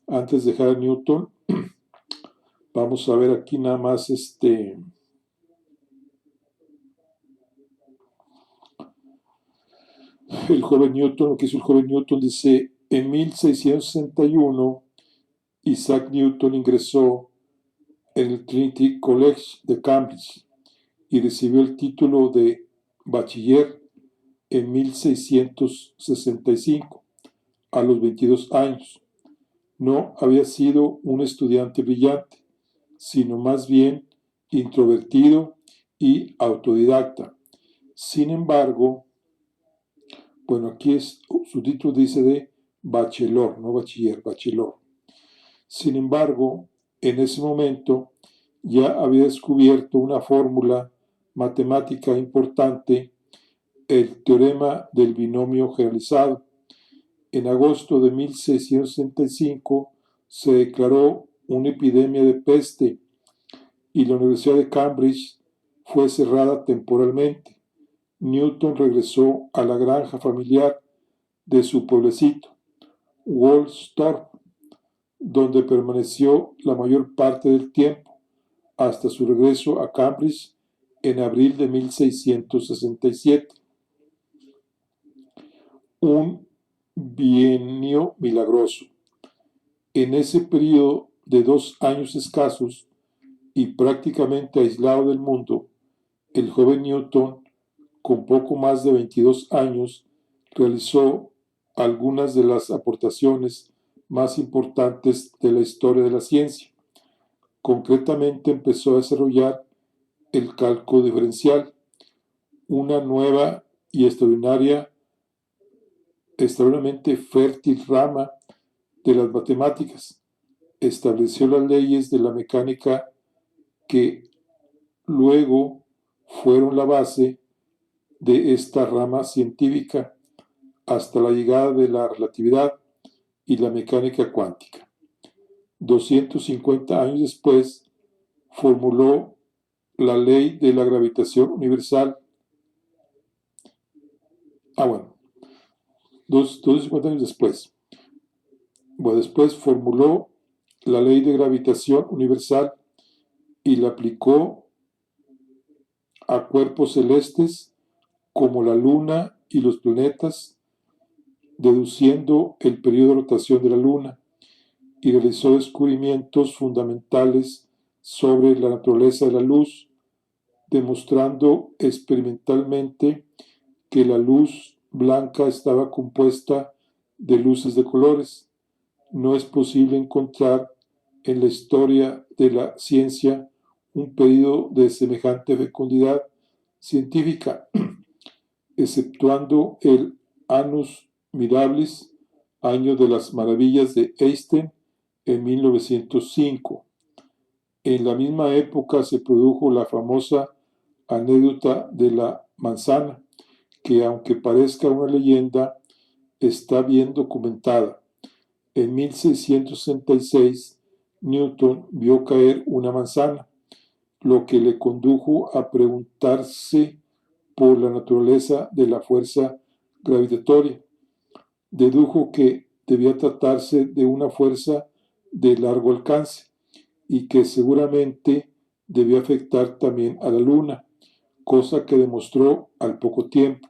antes de dejar a Newton, vamos a ver aquí nada más el joven Newton, lo que hizo el joven Newton, dice, en 1661 Isaac Newton ingresó en el Trinity College de Cambridge y recibió el título de bachiller en 1665, a los 22 años. No había sido un estudiante brillante, sino más bien introvertido y autodidacta. Sin embargo, bueno, aquí su título dice de bachelor, no bachiller, bachelor. Sin embargo, en ese momento ya había descubierto una fórmula matemática importante, el teorema del binomio generalizado. En agosto de 1665 se declaró una epidemia de peste y la Universidad de Cambridge fue cerrada temporalmente. Newton regresó a la granja familiar de su pueblecito, Woolsthorpe, donde permaneció la mayor parte del tiempo, hasta su regreso a Cambridge en abril de 1667. Un bienio milagroso. En ese periodo de 2 años escasos y prácticamente aislado del mundo, el joven Newton, con poco más de 22 años, realizó algunas de las aportaciones más importantes de la historia de la ciencia. Concretamente empezó a desarrollar el cálculo diferencial, una nueva y extraordinariamente fértil rama de las matemáticas. Estableció las leyes de la mecánica que luego fueron la base de esta rama científica hasta la llegada de la relatividad y la mecánica cuántica. 250 años después, formuló la ley de la gravitación universal. 250 años después. Después formuló la ley de gravitación universal y la aplicó a cuerpos celestes como la Luna y los planetas, deduciendo el periodo de rotación de la Luna, y realizó descubrimientos fundamentales sobre la naturaleza de la luz, demostrando experimentalmente que la luz blanca estaba compuesta de luces de colores. No es posible encontrar en la historia de la ciencia un periodo de semejante fecundidad científica, exceptuando el Annus Mirabilis, año de las maravillas de Einstein, en 1905. En la misma época se produjo la famosa anécdota de la manzana, que aunque parezca una leyenda, está bien documentada. En 1666, Newton vio caer una manzana, lo que le condujo a preguntarse por la naturaleza de la fuerza gravitatoria. Dedujo que debía tratarse de una fuerza de largo alcance y que seguramente debía afectar también a la Luna, cosa que demostró al poco tiempo.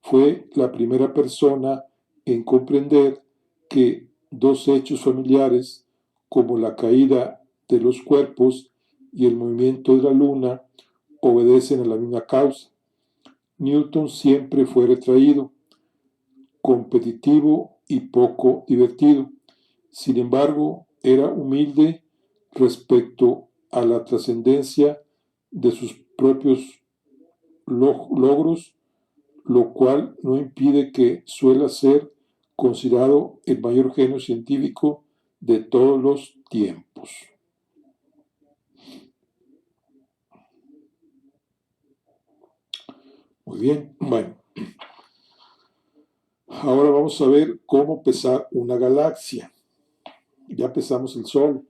Fue la primera persona en comprender que dos hechos familiares, como la caída de los cuerpos y el movimiento de la Luna, obedecen a la misma causa. Newton siempre fue retraído, competitivo y poco divertido. Sin embargo, era humilde respecto a la trascendencia de sus propios logros, lo cual no impide que suela ser considerado el mayor genio científico de todos los tiempos. Muy bien, bueno. Ahora vamos a ver cómo pesar una galaxia. Ya pesamos el Sol.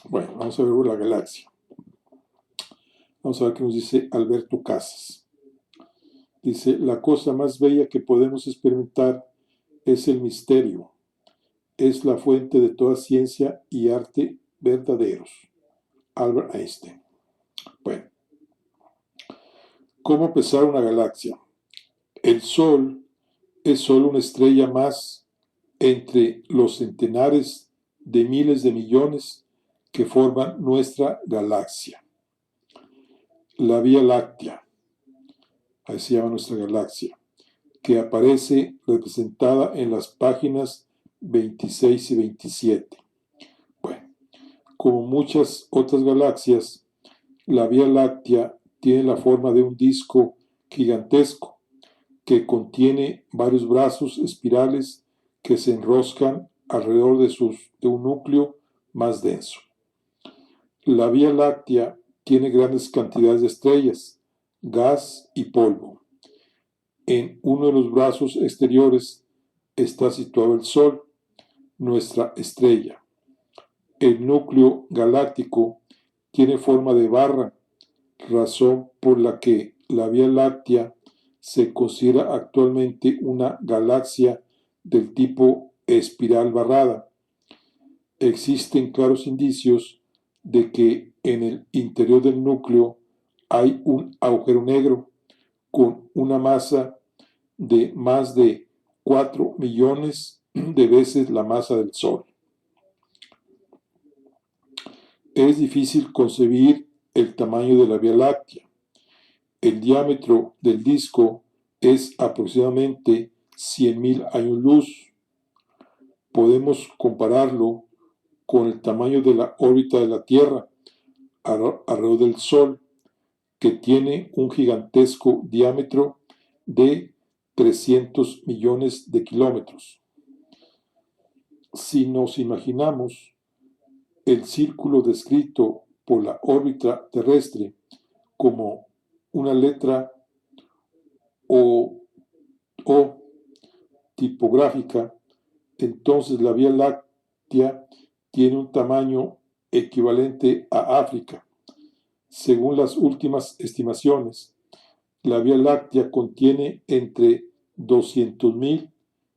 Bueno, vamos a ver la galaxia. Vamos a ver qué nos dice Alberto Casas. Dice, la cosa más bella que podemos experimentar es el misterio. Es la fuente de toda ciencia y arte verdaderos. Albert Einstein. Bueno, ¿cómo pesar una galaxia? El Sol es solo una estrella más entre los centenares de miles de millones que forman nuestra galaxia. La Vía Láctea, así se llama nuestra galaxia, que aparece representada en las páginas 26 y 27. Bueno, como muchas otras galaxias, la Vía Láctea tiene la forma de un disco gigantesco que contiene varios brazos espirales que se enroscan alrededor de un núcleo más denso. La Vía Láctea tiene grandes cantidades de estrellas, gas y polvo. En uno de los brazos exteriores está situado el Sol, nuestra estrella. El núcleo galáctico tiene forma de barra, razón por la que la Vía Láctea se considera actualmente una galaxia del tipo espiral barrada. Existen claros indicios de que en el interior del núcleo hay un agujero negro con una masa de más de 4 millones de veces la masa del Sol. Es difícil concebir el tamaño de la Vía Láctea. El diámetro del disco es aproximadamente 100.000 años luz. Podemos compararlo con el tamaño de la órbita de la Tierra alrededor del Sol, que tiene un gigantesco diámetro de 300 millones de kilómetros. Si nos imaginamos el círculo descrito por la órbita terrestre como una letra o tipográfica, entonces la Vía Láctea tiene un tamaño equivalente a África. Según las últimas estimaciones, la Vía Láctea contiene entre 200.000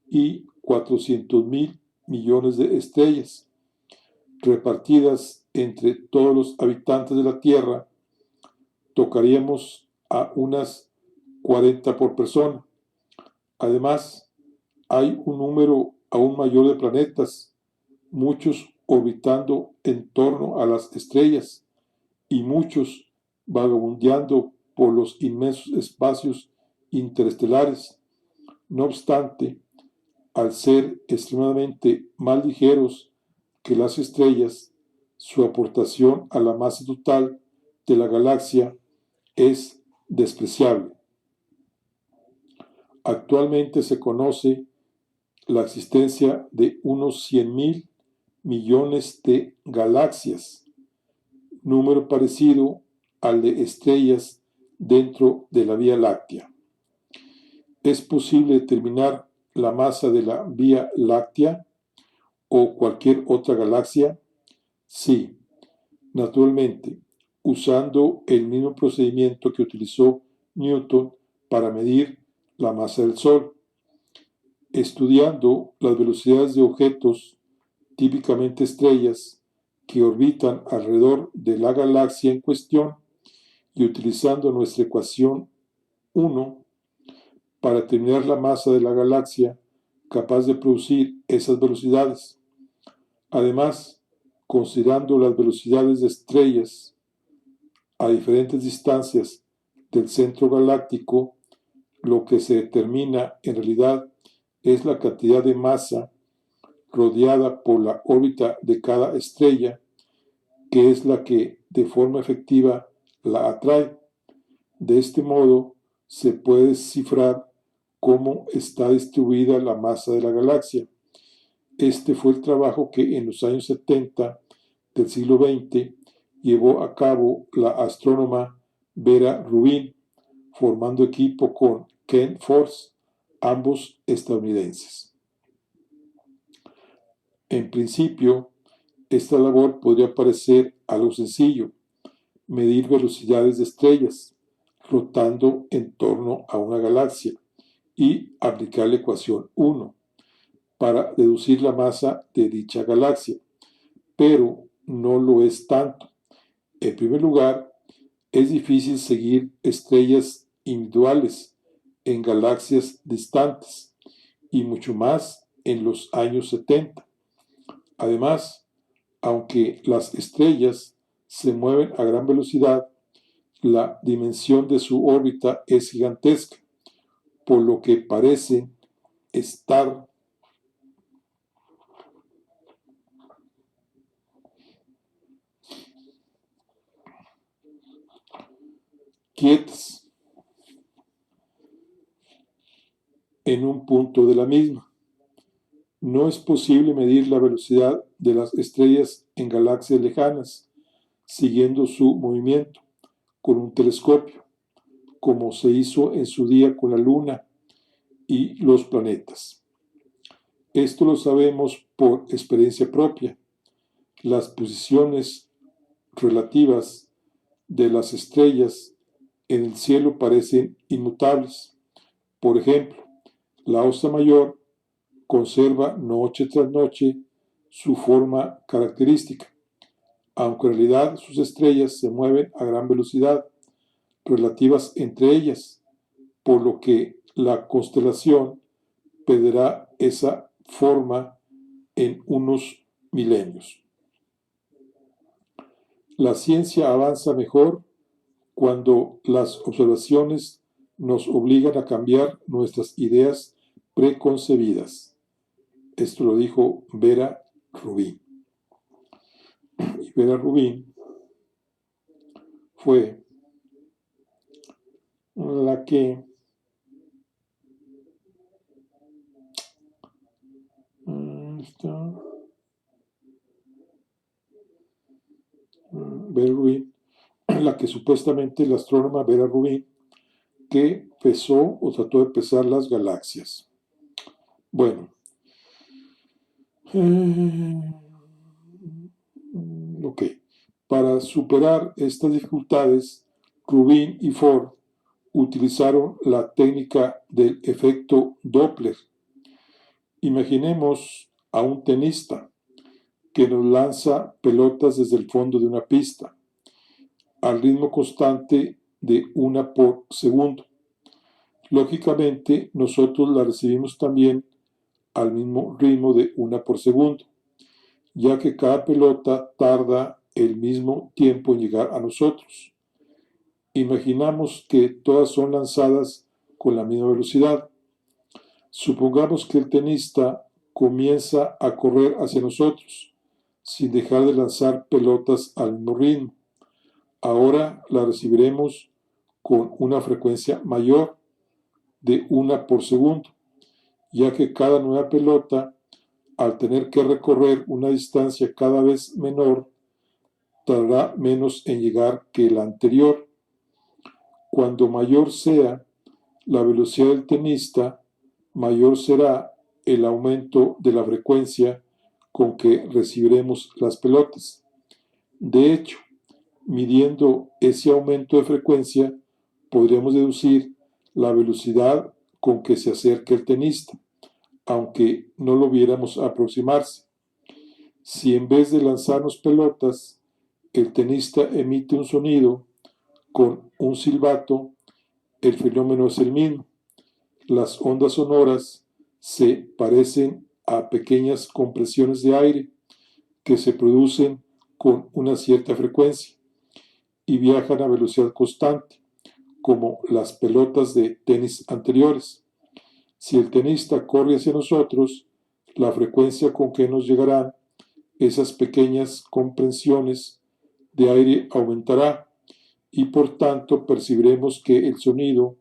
y 400.000 millones de estrellas, repartidas entre todos los habitantes de la Tierra, tocaríamos a unas 40 por persona. Además, hay un número aún mayor de planetas, muchos orbitando en torno a las estrellas y muchos vagabundeando por los inmensos espacios interestelares. No obstante, al ser extremadamente más ligeros que las estrellas, su aportación a la masa total de la galaxia es despreciable. Actualmente se conoce la existencia de unos 100.000 millones de galaxias, número parecido al de estrellas dentro de la Vía Láctea. ¿Es posible determinar la masa de la Vía Láctea o cualquier otra galaxia? Sí, naturalmente, usando el mismo procedimiento que utilizó Newton para medir la masa del Sol. Estudiando las velocidades de objetos, típicamente estrellas, que orbitan alrededor de la galaxia en cuestión y utilizando nuestra ecuación 1 para determinar la masa de la galaxia capaz de producir esas velocidades. Además, considerando las velocidades de estrellas a diferentes distancias del centro galáctico, lo que se determina en realidad es la cantidad de masa rodeada por la órbita de cada estrella, que es la que de forma efectiva la atrae. De este modo, se puede descifrar cómo está distribuida la masa de la galaxia. Este fue el trabajo que en los años 70 del siglo XX llevó a cabo la astrónoma Vera Rubin, formando equipo con Ken Force, ambos estadounidenses. En principio, esta labor podría parecer algo sencillo: medir velocidades de estrellas rotando en torno a una galaxia y aplicar la ecuación 1 para deducir la masa de dicha galaxia, pero no lo es tanto. En primer lugar, es difícil seguir estrellas individuales en galaxias distantes y mucho más en los años 70. Además, aunque las estrellas se mueven a gran velocidad, la dimensión de su órbita es gigantesca, por lo que parecen estar quietas en un punto de la misma. No es posible medir la velocidad de las estrellas en galaxias lejanas siguiendo su movimiento con un telescopio, como se hizo en su día con la Luna y los planetas. Esto lo sabemos por experiencia propia. Las posiciones relativas de las estrellas en el cielo parecen inmutables. Por ejemplo, la Osa Mayor conserva noche tras noche su forma característica, aunque en realidad sus estrellas se mueven a gran velocidad relativas entre ellas, por lo que la constelación perderá esa forma en unos milenios. La ciencia avanza mejor cuando las observaciones nos obligan a cambiar nuestras ideas preconcebidas. Esto lo dijo Vera Rubin. Y Vera Rubin fue la que Vera Rubin, la que supuestamente la astrónoma Vera Rubin, que pesó o trató de pesar las galaxias. Bueno, ok. Para superar estas dificultades, Rubin y Ford utilizaron la técnica del efecto Doppler. Imaginemos a un tenista que nos lanza pelotas desde el fondo de una pista al ritmo constante de una por segundo. Lógicamente, nosotros la recibimos también al mismo ritmo de una por segundo, ya que cada pelota tarda el mismo tiempo en llegar a nosotros. Imaginamos que todas son lanzadas con la misma velocidad. Supongamos que el tenista comienza a correr hacia nosotros, sin dejar de lanzar pelotas al mismo ritmo. Ahora la recibiremos con una frecuencia mayor de una por segundo, ya que cada nueva pelota, al tener que recorrer una distancia cada vez menor, tardará menos en llegar que la anterior. Cuando mayor sea la velocidad del tenista, mayor será el aumento de la frecuencia con que recibiremos las pelotas. De hecho, midiendo ese aumento de frecuencia, podríamos deducir la velocidad con que se acerca el tenista, aunque no lo viéramos aproximarse. Si en vez de lanzarnos pelotas, el tenista emite un sonido con un silbato, el fenómeno es el mismo. Las ondas sonoras se parecen a pequeñas compresiones de aire que se producen con una cierta frecuencia y viajan a velocidad constante, como las pelotas de tenis anteriores. Si el tenista corre hacia nosotros, la frecuencia con que nos llegarán esas pequeñas compresiones de aire aumentará y por tanto percibiremos que el sonido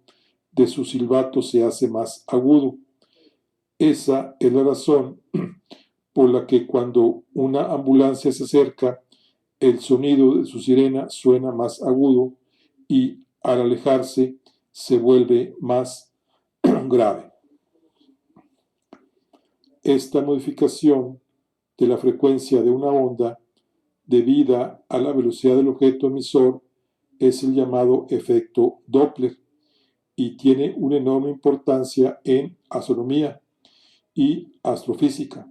de su silbato se hace más agudo. Esa es la razón por la que cuando una ambulancia se acerca, el sonido de su sirena suena más agudo y al alejarse se vuelve más grave. Esta modificación de la frecuencia de una onda debida a la velocidad del objeto emisor es el llamado efecto Doppler y tiene una enorme importancia en astronomía y astrofísica.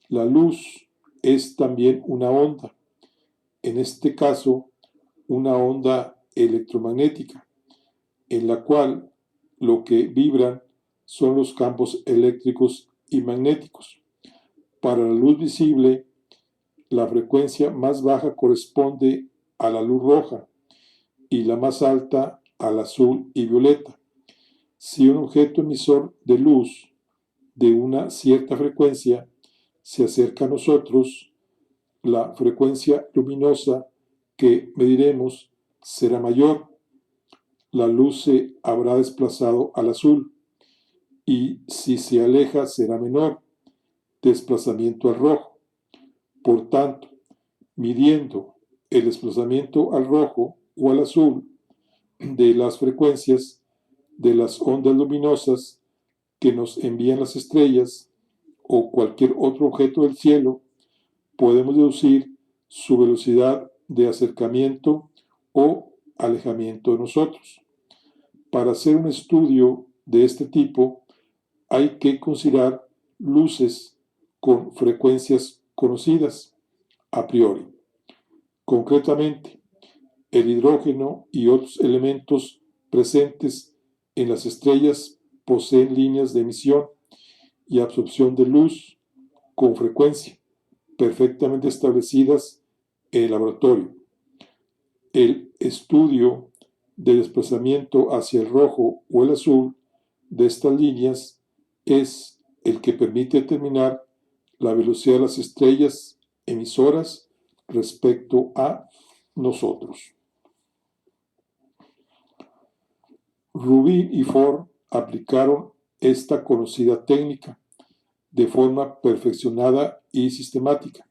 La luz es también una onda, en este caso una onda electromagnética, en la cual lo que vibran son los campos eléctricos y magnéticos. Para la luz visible, la frecuencia más baja corresponde a la luz roja y la más alta al azul y violeta. Si un objeto emisor de luz de una cierta frecuencia se acerca a nosotros, la frecuencia luminosa que mediremos será mayor. La luz se habrá desplazado al azul y si se aleja será menor, desplazamiento al rojo. Por tanto, midiendo el desplazamiento al rojo o al azul de las frecuencias de las ondas luminosas que nos envían las estrellas o cualquier otro objeto del cielo, podemos deducir su velocidad de acercamiento o alejamiento de nosotros. Para hacer un estudio de este tipo, hay que considerar luces con frecuencias conocidas a priori. Concretamente, el hidrógeno y otros elementos presentes en las estrellas poseen líneas de emisión y absorción de luz con frecuencia perfectamente establecidas en el laboratorio. El estudio de desplazamiento hacia el rojo o el azul de estas líneas es el que permite determinar la velocidad de las estrellas emisoras respecto a nosotros. Rubin y Ford aplicaron esta conocida técnica de forma perfeccionada y sistemática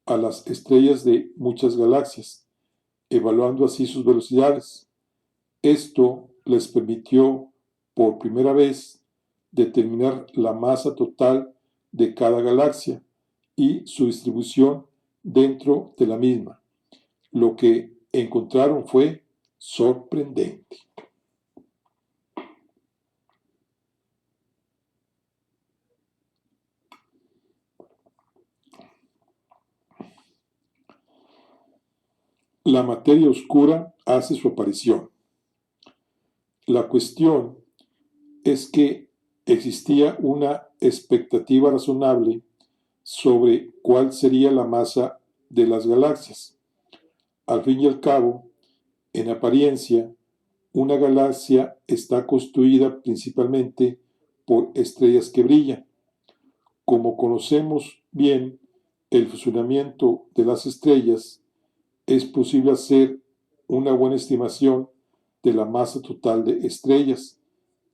a las estrellas de muchas galaxias, evaluando así sus velocidades. Esto les permitió por primera vez determinar la masa total de cada galaxia y su distribución dentro de la misma. Lo que encontraron fue sorprendente. la materia oscura hace su aparición. La cuestión es que existía una expectativa razonable sobre cuál sería la masa de las galaxias. Al fin y al cabo, en apariencia, una galaxia está construida principalmente por estrellas que brillan. Como conocemos bien el funcionamiento de las estrellas, es posible hacer una buena estimación de la masa total de estrellas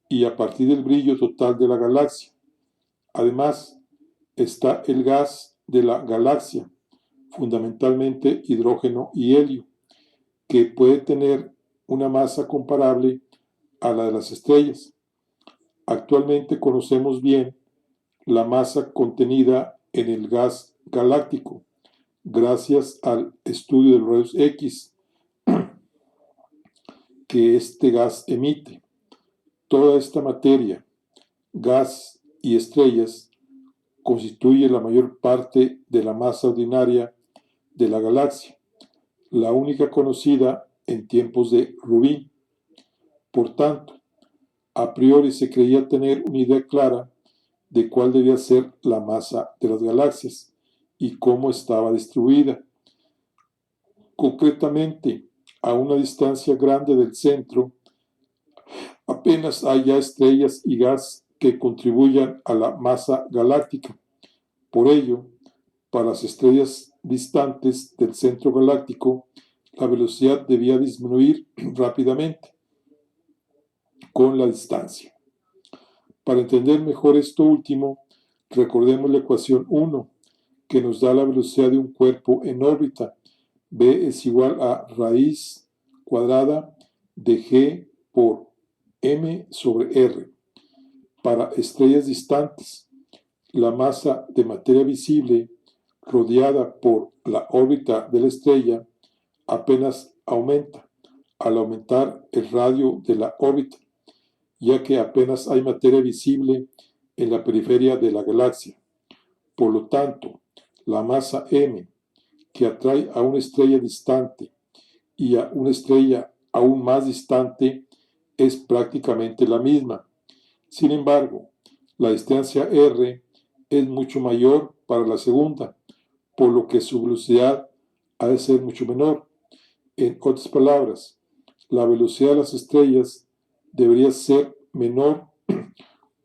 y a partir del brillo total de la galaxia. Además, está el gas de la galaxia, fundamentalmente hidrógeno y helio, que puede tener una masa comparable a la de las estrellas. Actualmente conocemos bien la masa contenida en el gas galáctico, gracias al estudio de los rayos X que este gas emite. Toda esta materia, gas y estrellas, constituye la mayor parte de la masa ordinaria de la galaxia, la única conocida en tiempos de Rubin. Por tanto, a priori se creía tener una idea clara de cuál debía ser la masa de las galaxias y cómo estaba distribuida. Concretamente, a una distancia grande del centro, apenas hay ya estrellas y gas que contribuyan a la masa galáctica. Por ello, para las estrellas distantes del centro galáctico, la velocidad debía disminuir rápidamente con la distancia. Para entender mejor esto último, recordemos la ecuación 1, que nos da la velocidad de un cuerpo en órbita. V es igual a raíz cuadrada de G por M sobre R. Para estrellas distantes, la masa de materia visible rodeada por la órbita de la estrella apenas aumenta al aumentar el radio de la órbita, ya que apenas hay materia visible en la periferia de la galaxia. Por lo tanto, la masa m, que atrae a una estrella distante y a una estrella aún más distante, es prácticamente la misma. Sin embargo, la distancia r es mucho mayor para la segunda, por lo que su velocidad ha de ser mucho menor. En otras palabras, la velocidad de las estrellas debería ser menor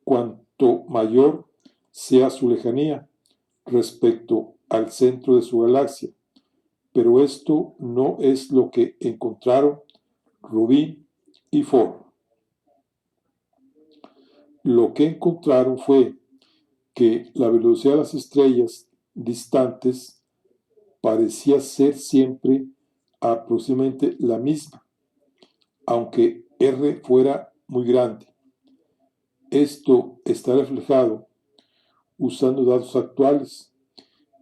cuanto mayor sea su lejanía respecto al centro de su galaxia. Pero esto no es lo que encontraron Rubin y Ford. Lo que encontraron fue que la velocidad de las estrellas distantes parecía ser siempre aproximadamente la misma, aunque R fuera muy grande. Esto está reflejado usando datos actuales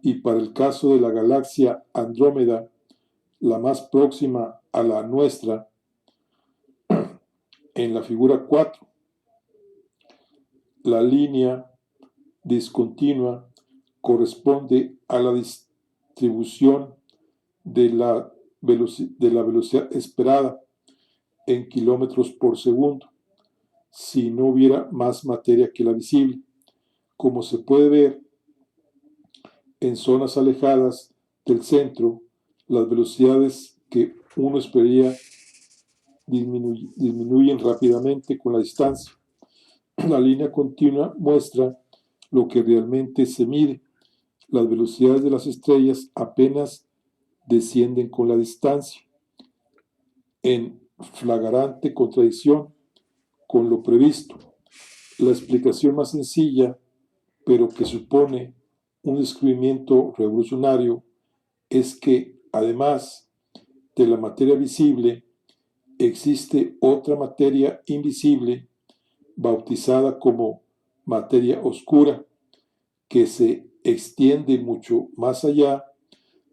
y para el caso de la galaxia Andrómeda, la más próxima a la nuestra, en la figura 4, la línea discontinua corresponde a la distribución de la velocidad esperada en kilómetros por segundo si no hubiera más materia que la visible. Como se puede ver, en zonas alejadas del centro, las velocidades que uno esperaría disminuyen rápidamente con la distancia. La línea continua muestra lo que realmente se mide. Las velocidades de las estrellas apenas descienden con la distancia, en flagrante contradicción con lo previsto. La explicación más sencilla, pero que supone un descubrimiento revolucionario, es que, además de la materia visible, existe otra materia invisible, bautizada como materia oscura, que se extiende mucho más allá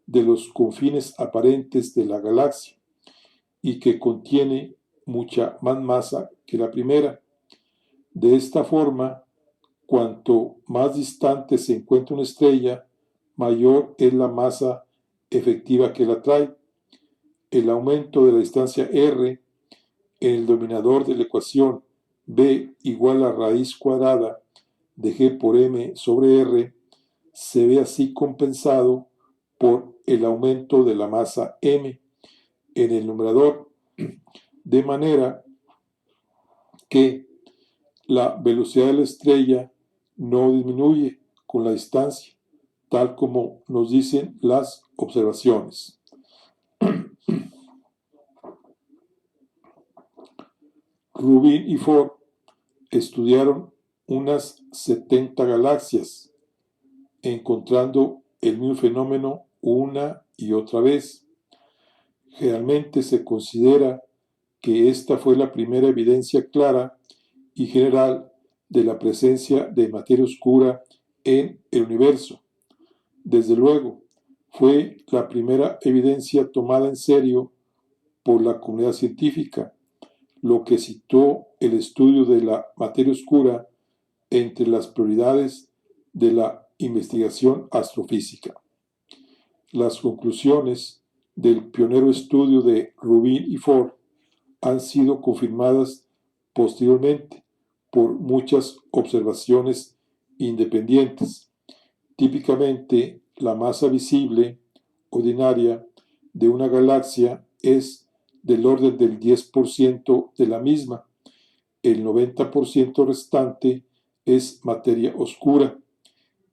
de los confines aparentes de la galaxia y que contiene mucha más masa que la primera. De esta forma, cuanto más distante se encuentra una estrella, mayor es la masa efectiva que la atrae. el aumento de la distancia r en el denominador de la ecuación b igual a raíz cuadrada de g por m sobre r se ve así compensado por el aumento de la masa m en el numerador, de manera que la velocidad de la estrella no disminuye con la distancia, tal como nos dicen las observaciones. Rubin y Ford estudiaron unas 70 galaxias, encontrando el mismo fenómeno una y otra vez. Generalmente se considera que esta fue la primera evidencia clara y general de la presencia de materia oscura en el universo. Desde luego, fue la primera evidencia tomada en serio por la comunidad científica, lo que situó el estudio de la materia oscura entre las prioridades de la investigación astrofísica. Las conclusiones del pionero estudio de Rubin y Ford han sido confirmadas posteriormente por muchas observaciones independientes. Típicamente, la masa visible ordinaria de una galaxia es del orden del 10% de la misma. El 90% restante es materia oscura.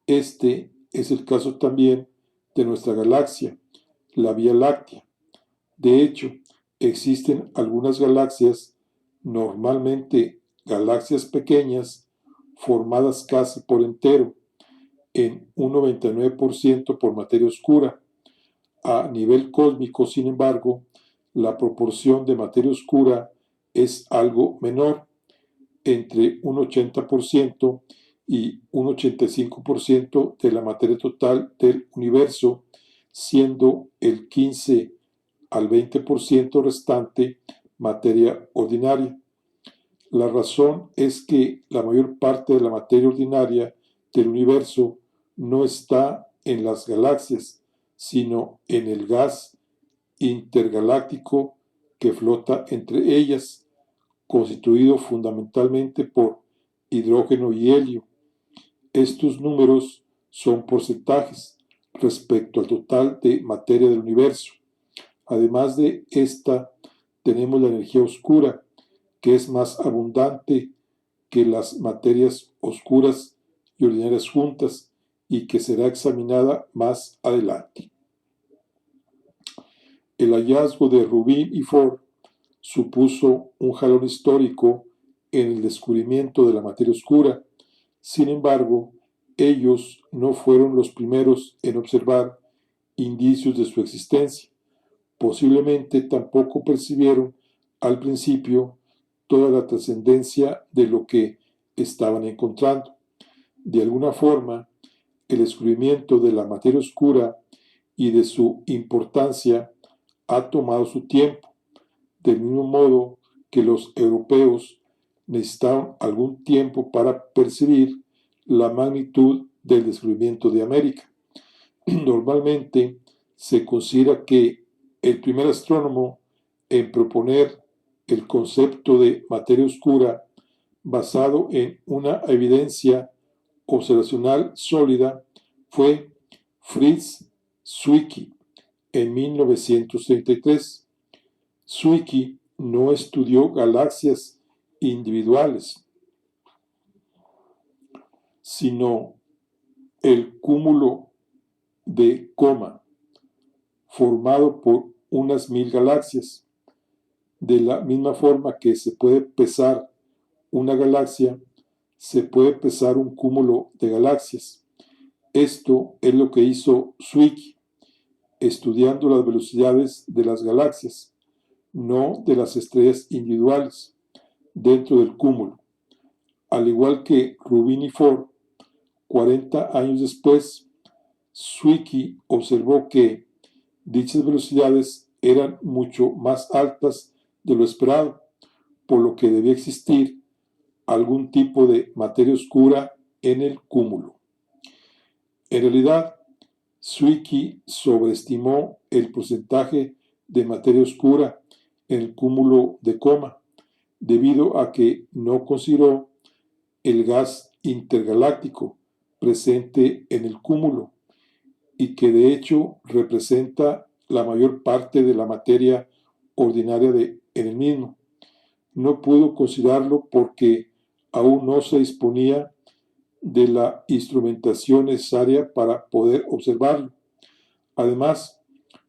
Este es el caso también de nuestra galaxia, la Vía Láctea. De hecho, existen algunas galaxias, normalmente galaxias pequeñas, formadas casi por entero, en un 99% por materia oscura. A nivel cósmico, sin embargo, la proporción de materia oscura es algo menor, entre un 80% y un 85% de la materia total del universo, siendo el 15 al 20% restante materia ordinaria. La razón es que la mayor parte de la materia ordinaria del universo no está en las galaxias, sino en el gas intergaláctico que flota entre ellas, constituido fundamentalmente por hidrógeno y helio. Estos números son porcentajes respecto al total de materia del universo. Además de esta, tenemos la energía oscura, que es más abundante que las materias oscuras y ordinarias juntas y que será examinada más adelante. El hallazgo de Rubin y Ford supuso un jalón histórico en el descubrimiento de la materia oscura. Sin embargo, ellos no fueron los primeros en observar indicios de su existencia. Posiblemente tampoco percibieron al principio toda la trascendencia de lo que estaban encontrando. De alguna forma, el descubrimiento de la materia oscura y de su importancia ha tomado su tiempo, del mismo modo que los europeos necesitaron algún tiempo para percibir la magnitud del descubrimiento de América. Normalmente se considera que el primer astrónomo en proponer el concepto de materia oscura basado en una evidencia observacional sólida fue Fritz Zwicky en 1933. Zwicky no estudió galaxias individuales, sino el cúmulo de Coma, formado por unas 1000 galaxias. De la misma forma que se puede pesar una galaxia, se puede pesar un cúmulo de galaxias. Esto es lo que hizo Zwicky, estudiando las velocidades de las galaxias, no de las estrellas individuales, dentro del cúmulo. Al igual que Rubin y Ford, 40 años después, Zwicky observó que dichas velocidades eran mucho más altas de lo esperado, por lo que debía existir algún tipo de materia oscura en el cúmulo. En realidad, Zwicky sobreestimó el porcentaje de materia oscura en el cúmulo de Coma, debido a que no consideró el gas intergaláctico presente en el cúmulo y que de hecho representa la mayor parte de la materia ordinaria en el mismo. No pudo considerarlo porque aún no se disponía de la instrumentación necesaria para poder observarlo. Además,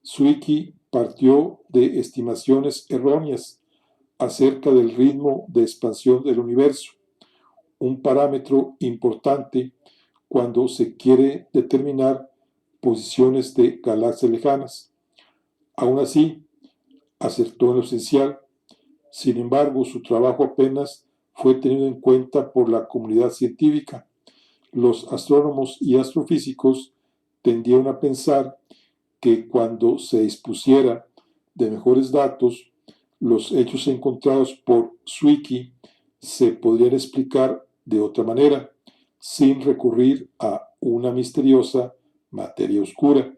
Zwicky partió de estimaciones erróneas acerca del ritmo de expansión del universo, un parámetro importante cuando se quiere determinar posiciones de galaxias lejanas. Aún así, acertó en lo esencial. Sin embargo, su trabajo apenas fue tenido en cuenta por la comunidad científica. Los astrónomos y astrofísicos tendieron a pensar que cuando se dispusiera de mejores datos, los hechos encontrados por Zwicky se podrían explicar de otra manera, sin recurrir a una misteriosa materia oscura.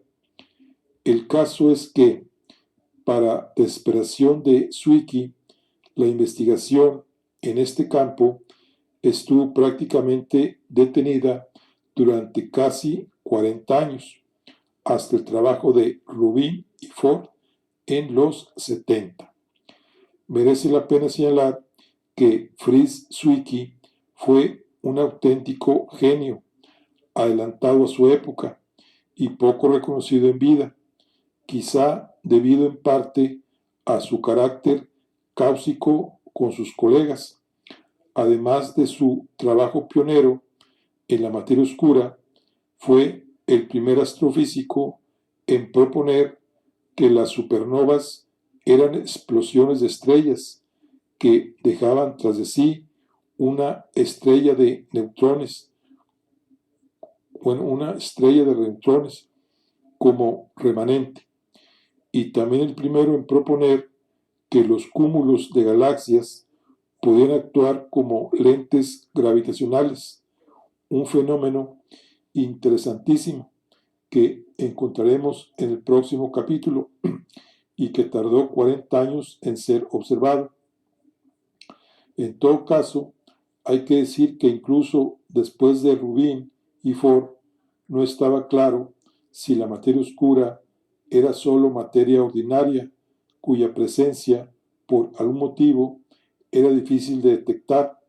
El caso es que, para desesperación de Zwicky, la investigación en este campo estuvo prácticamente detenida durante casi 40 años, hasta el trabajo de Rubin y Ford en los 70. Merece la pena señalar que Fritz Zwicky fue un auténtico genio, adelantado a su época y poco reconocido en vida, quizá debido en parte a su carácter cáustico con sus colegas, además de su trabajo pionero en la materia oscura. Fue el primer astrofísico en proponer que las supernovas eran explosiones de estrellas que dejaban tras de sí una estrella de neutrones, como remanente, y también el primero en proponer que los cúmulos de galaxias podían actuar como lentes gravitacionales, un fenómeno interesantísimo que encontraremos en el próximo capítulo y que tardó 40 años en ser observado. En todo caso, hay que decir que incluso después de Rubin y Ford, no estaba claro si la materia oscura era solo materia ordinaria, cuya presencia, por algún motivo, era difícil de detectar,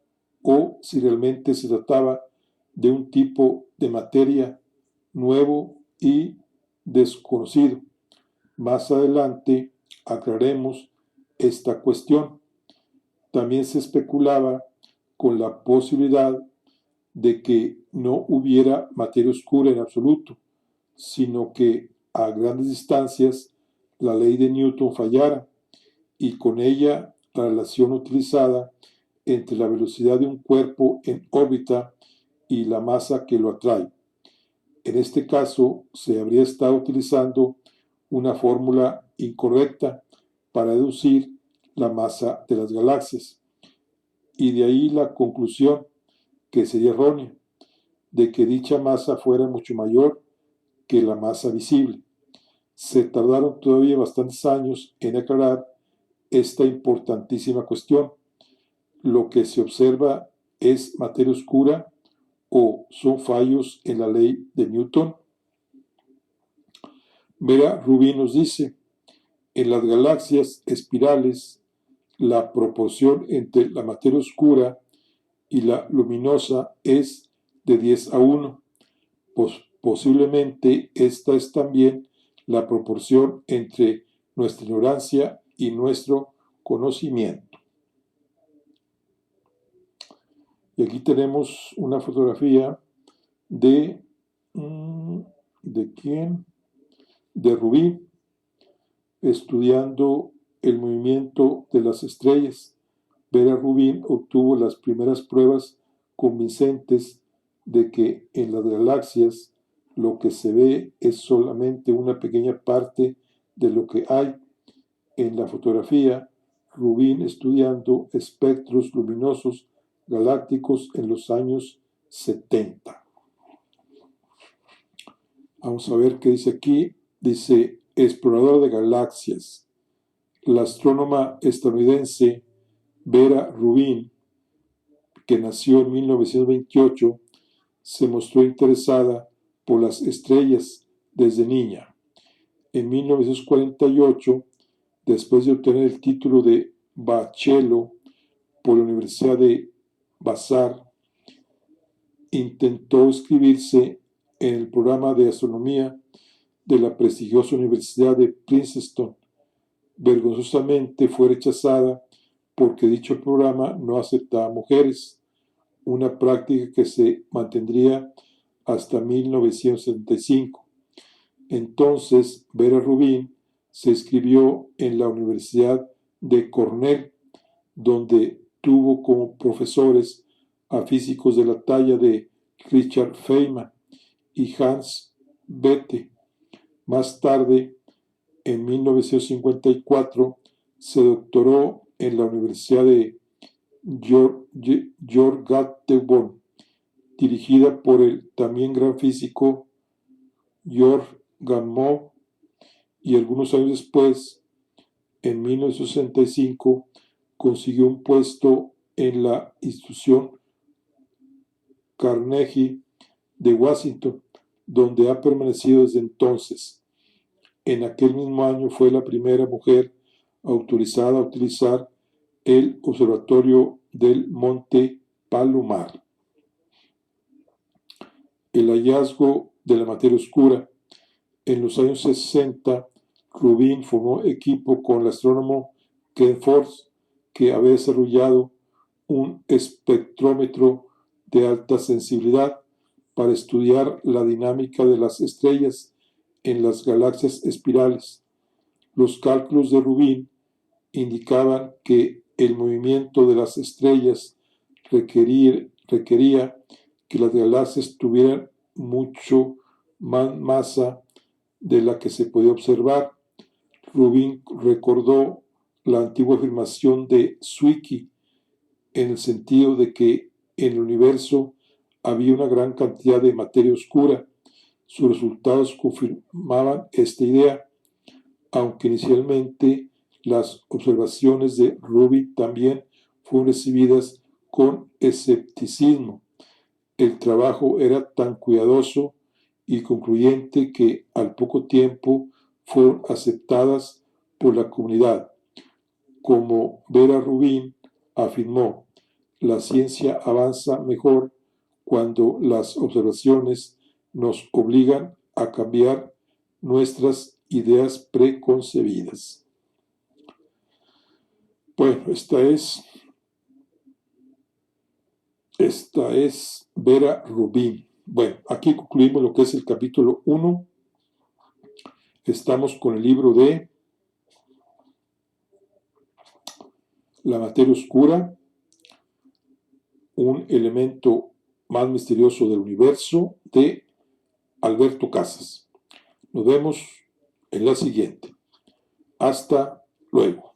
o si realmente se trataba de un tipo de materia nuevo y desconocido. Más adelante aclararemos esta cuestión. También se especulaba con la posibilidad de que no hubiera materia oscura en absoluto, sino que a grandes distancias la ley de Newton fallara y con ella la relación utilizada entre la velocidad de un cuerpo en órbita y la masa que lo atrae. En este caso, se habría estado utilizando una fórmula incorrecta para deducir la masa de las galaxias, y de ahí la conclusión, que sería errónea, de que dicha masa fuera mucho mayor que la masa visible. Se tardaron todavía bastantes años en aclarar esta importantísima cuestión. Lo que se observa es materia oscura o son fallos en la ley de Newton. Vera Rubin nos dice: en las galaxias espirales, la proporción entre la materia oscura y la luminosa es de 10:1. Posiblemente esta es también la proporción entre nuestra ignorancia y nuestro conocimiento. Y aquí tenemos una fotografía de quién, de Rubí, estudiando el movimiento de las estrellas. Vera Rubin obtuvo las primeras pruebas convincentes de que en las galaxias lo que se ve es solamente una pequeña parte de lo que hay. En la fotografía, Rubin estudiando espectros luminosos galácticos en los años 70. Vamos a ver qué dice aquí. Dice: explorador de galaxias. La astrónoma estadounidense Vera Rubin, que nació en 1928, se mostró interesada por las estrellas desde niña. En 1948, después de obtener el título de bachelo por la Universidad de Vassar, intentó inscribirse en el programa de astronomía de la prestigiosa Universidad de Princeton. Vergonzosamente fue rechazada porque dicho programa no aceptaba mujeres, una práctica que se mantendría hasta 1975. Entonces, Vera Rubin se inscribió en la Universidad de Cornell, donde tuvo como profesores a físicos de la talla de Richard Feynman y Hans Bethe. Más tarde, en 1954, se doctoró en la Universidad de Georgetown, dirigida por el también gran físico George Gamow, y algunos años después, en 1965, consiguió un puesto en la institución Carnegie de Washington, donde ha permanecido desde entonces. En aquel mismo año fue la primera mujer autorizada a utilizar el observatorio del Monte Palomar. El hallazgo de la materia oscura. En los años 60, Rubin formó equipo con el astrónomo Ken Forbes, que había desarrollado un espectrómetro de alta sensibilidad para estudiar la dinámica de las estrellas en las galaxias espirales. Los cálculos de Rubin indicaban que el movimiento de las estrellas requería que las galaxias tuvieran mucho más masa de la que se podía observar. Rubin recordó la antigua afirmación de Zwicky en el sentido de que en el universo había una gran cantidad de materia oscura. Sus resultados confirmaban esta idea, aunque inicialmente las observaciones de Rubin también fueron recibidas con escepticismo. El trabajo era tan cuidadoso y concluyente que al poco tiempo fueron aceptadas por la comunidad. Como Vera Rubin afirmó, la ciencia avanza mejor cuando las observaciones nos obligan a cambiar nuestras ideas preconcebidas. Bueno, esta es Vera Rubin. Bueno, aquí concluimos lo que es el capítulo 1. Estamos con el libro de La materia oscura, un elemento más misterioso del universo, de Alberto Casas. Nos vemos en la siguiente. Hasta luego.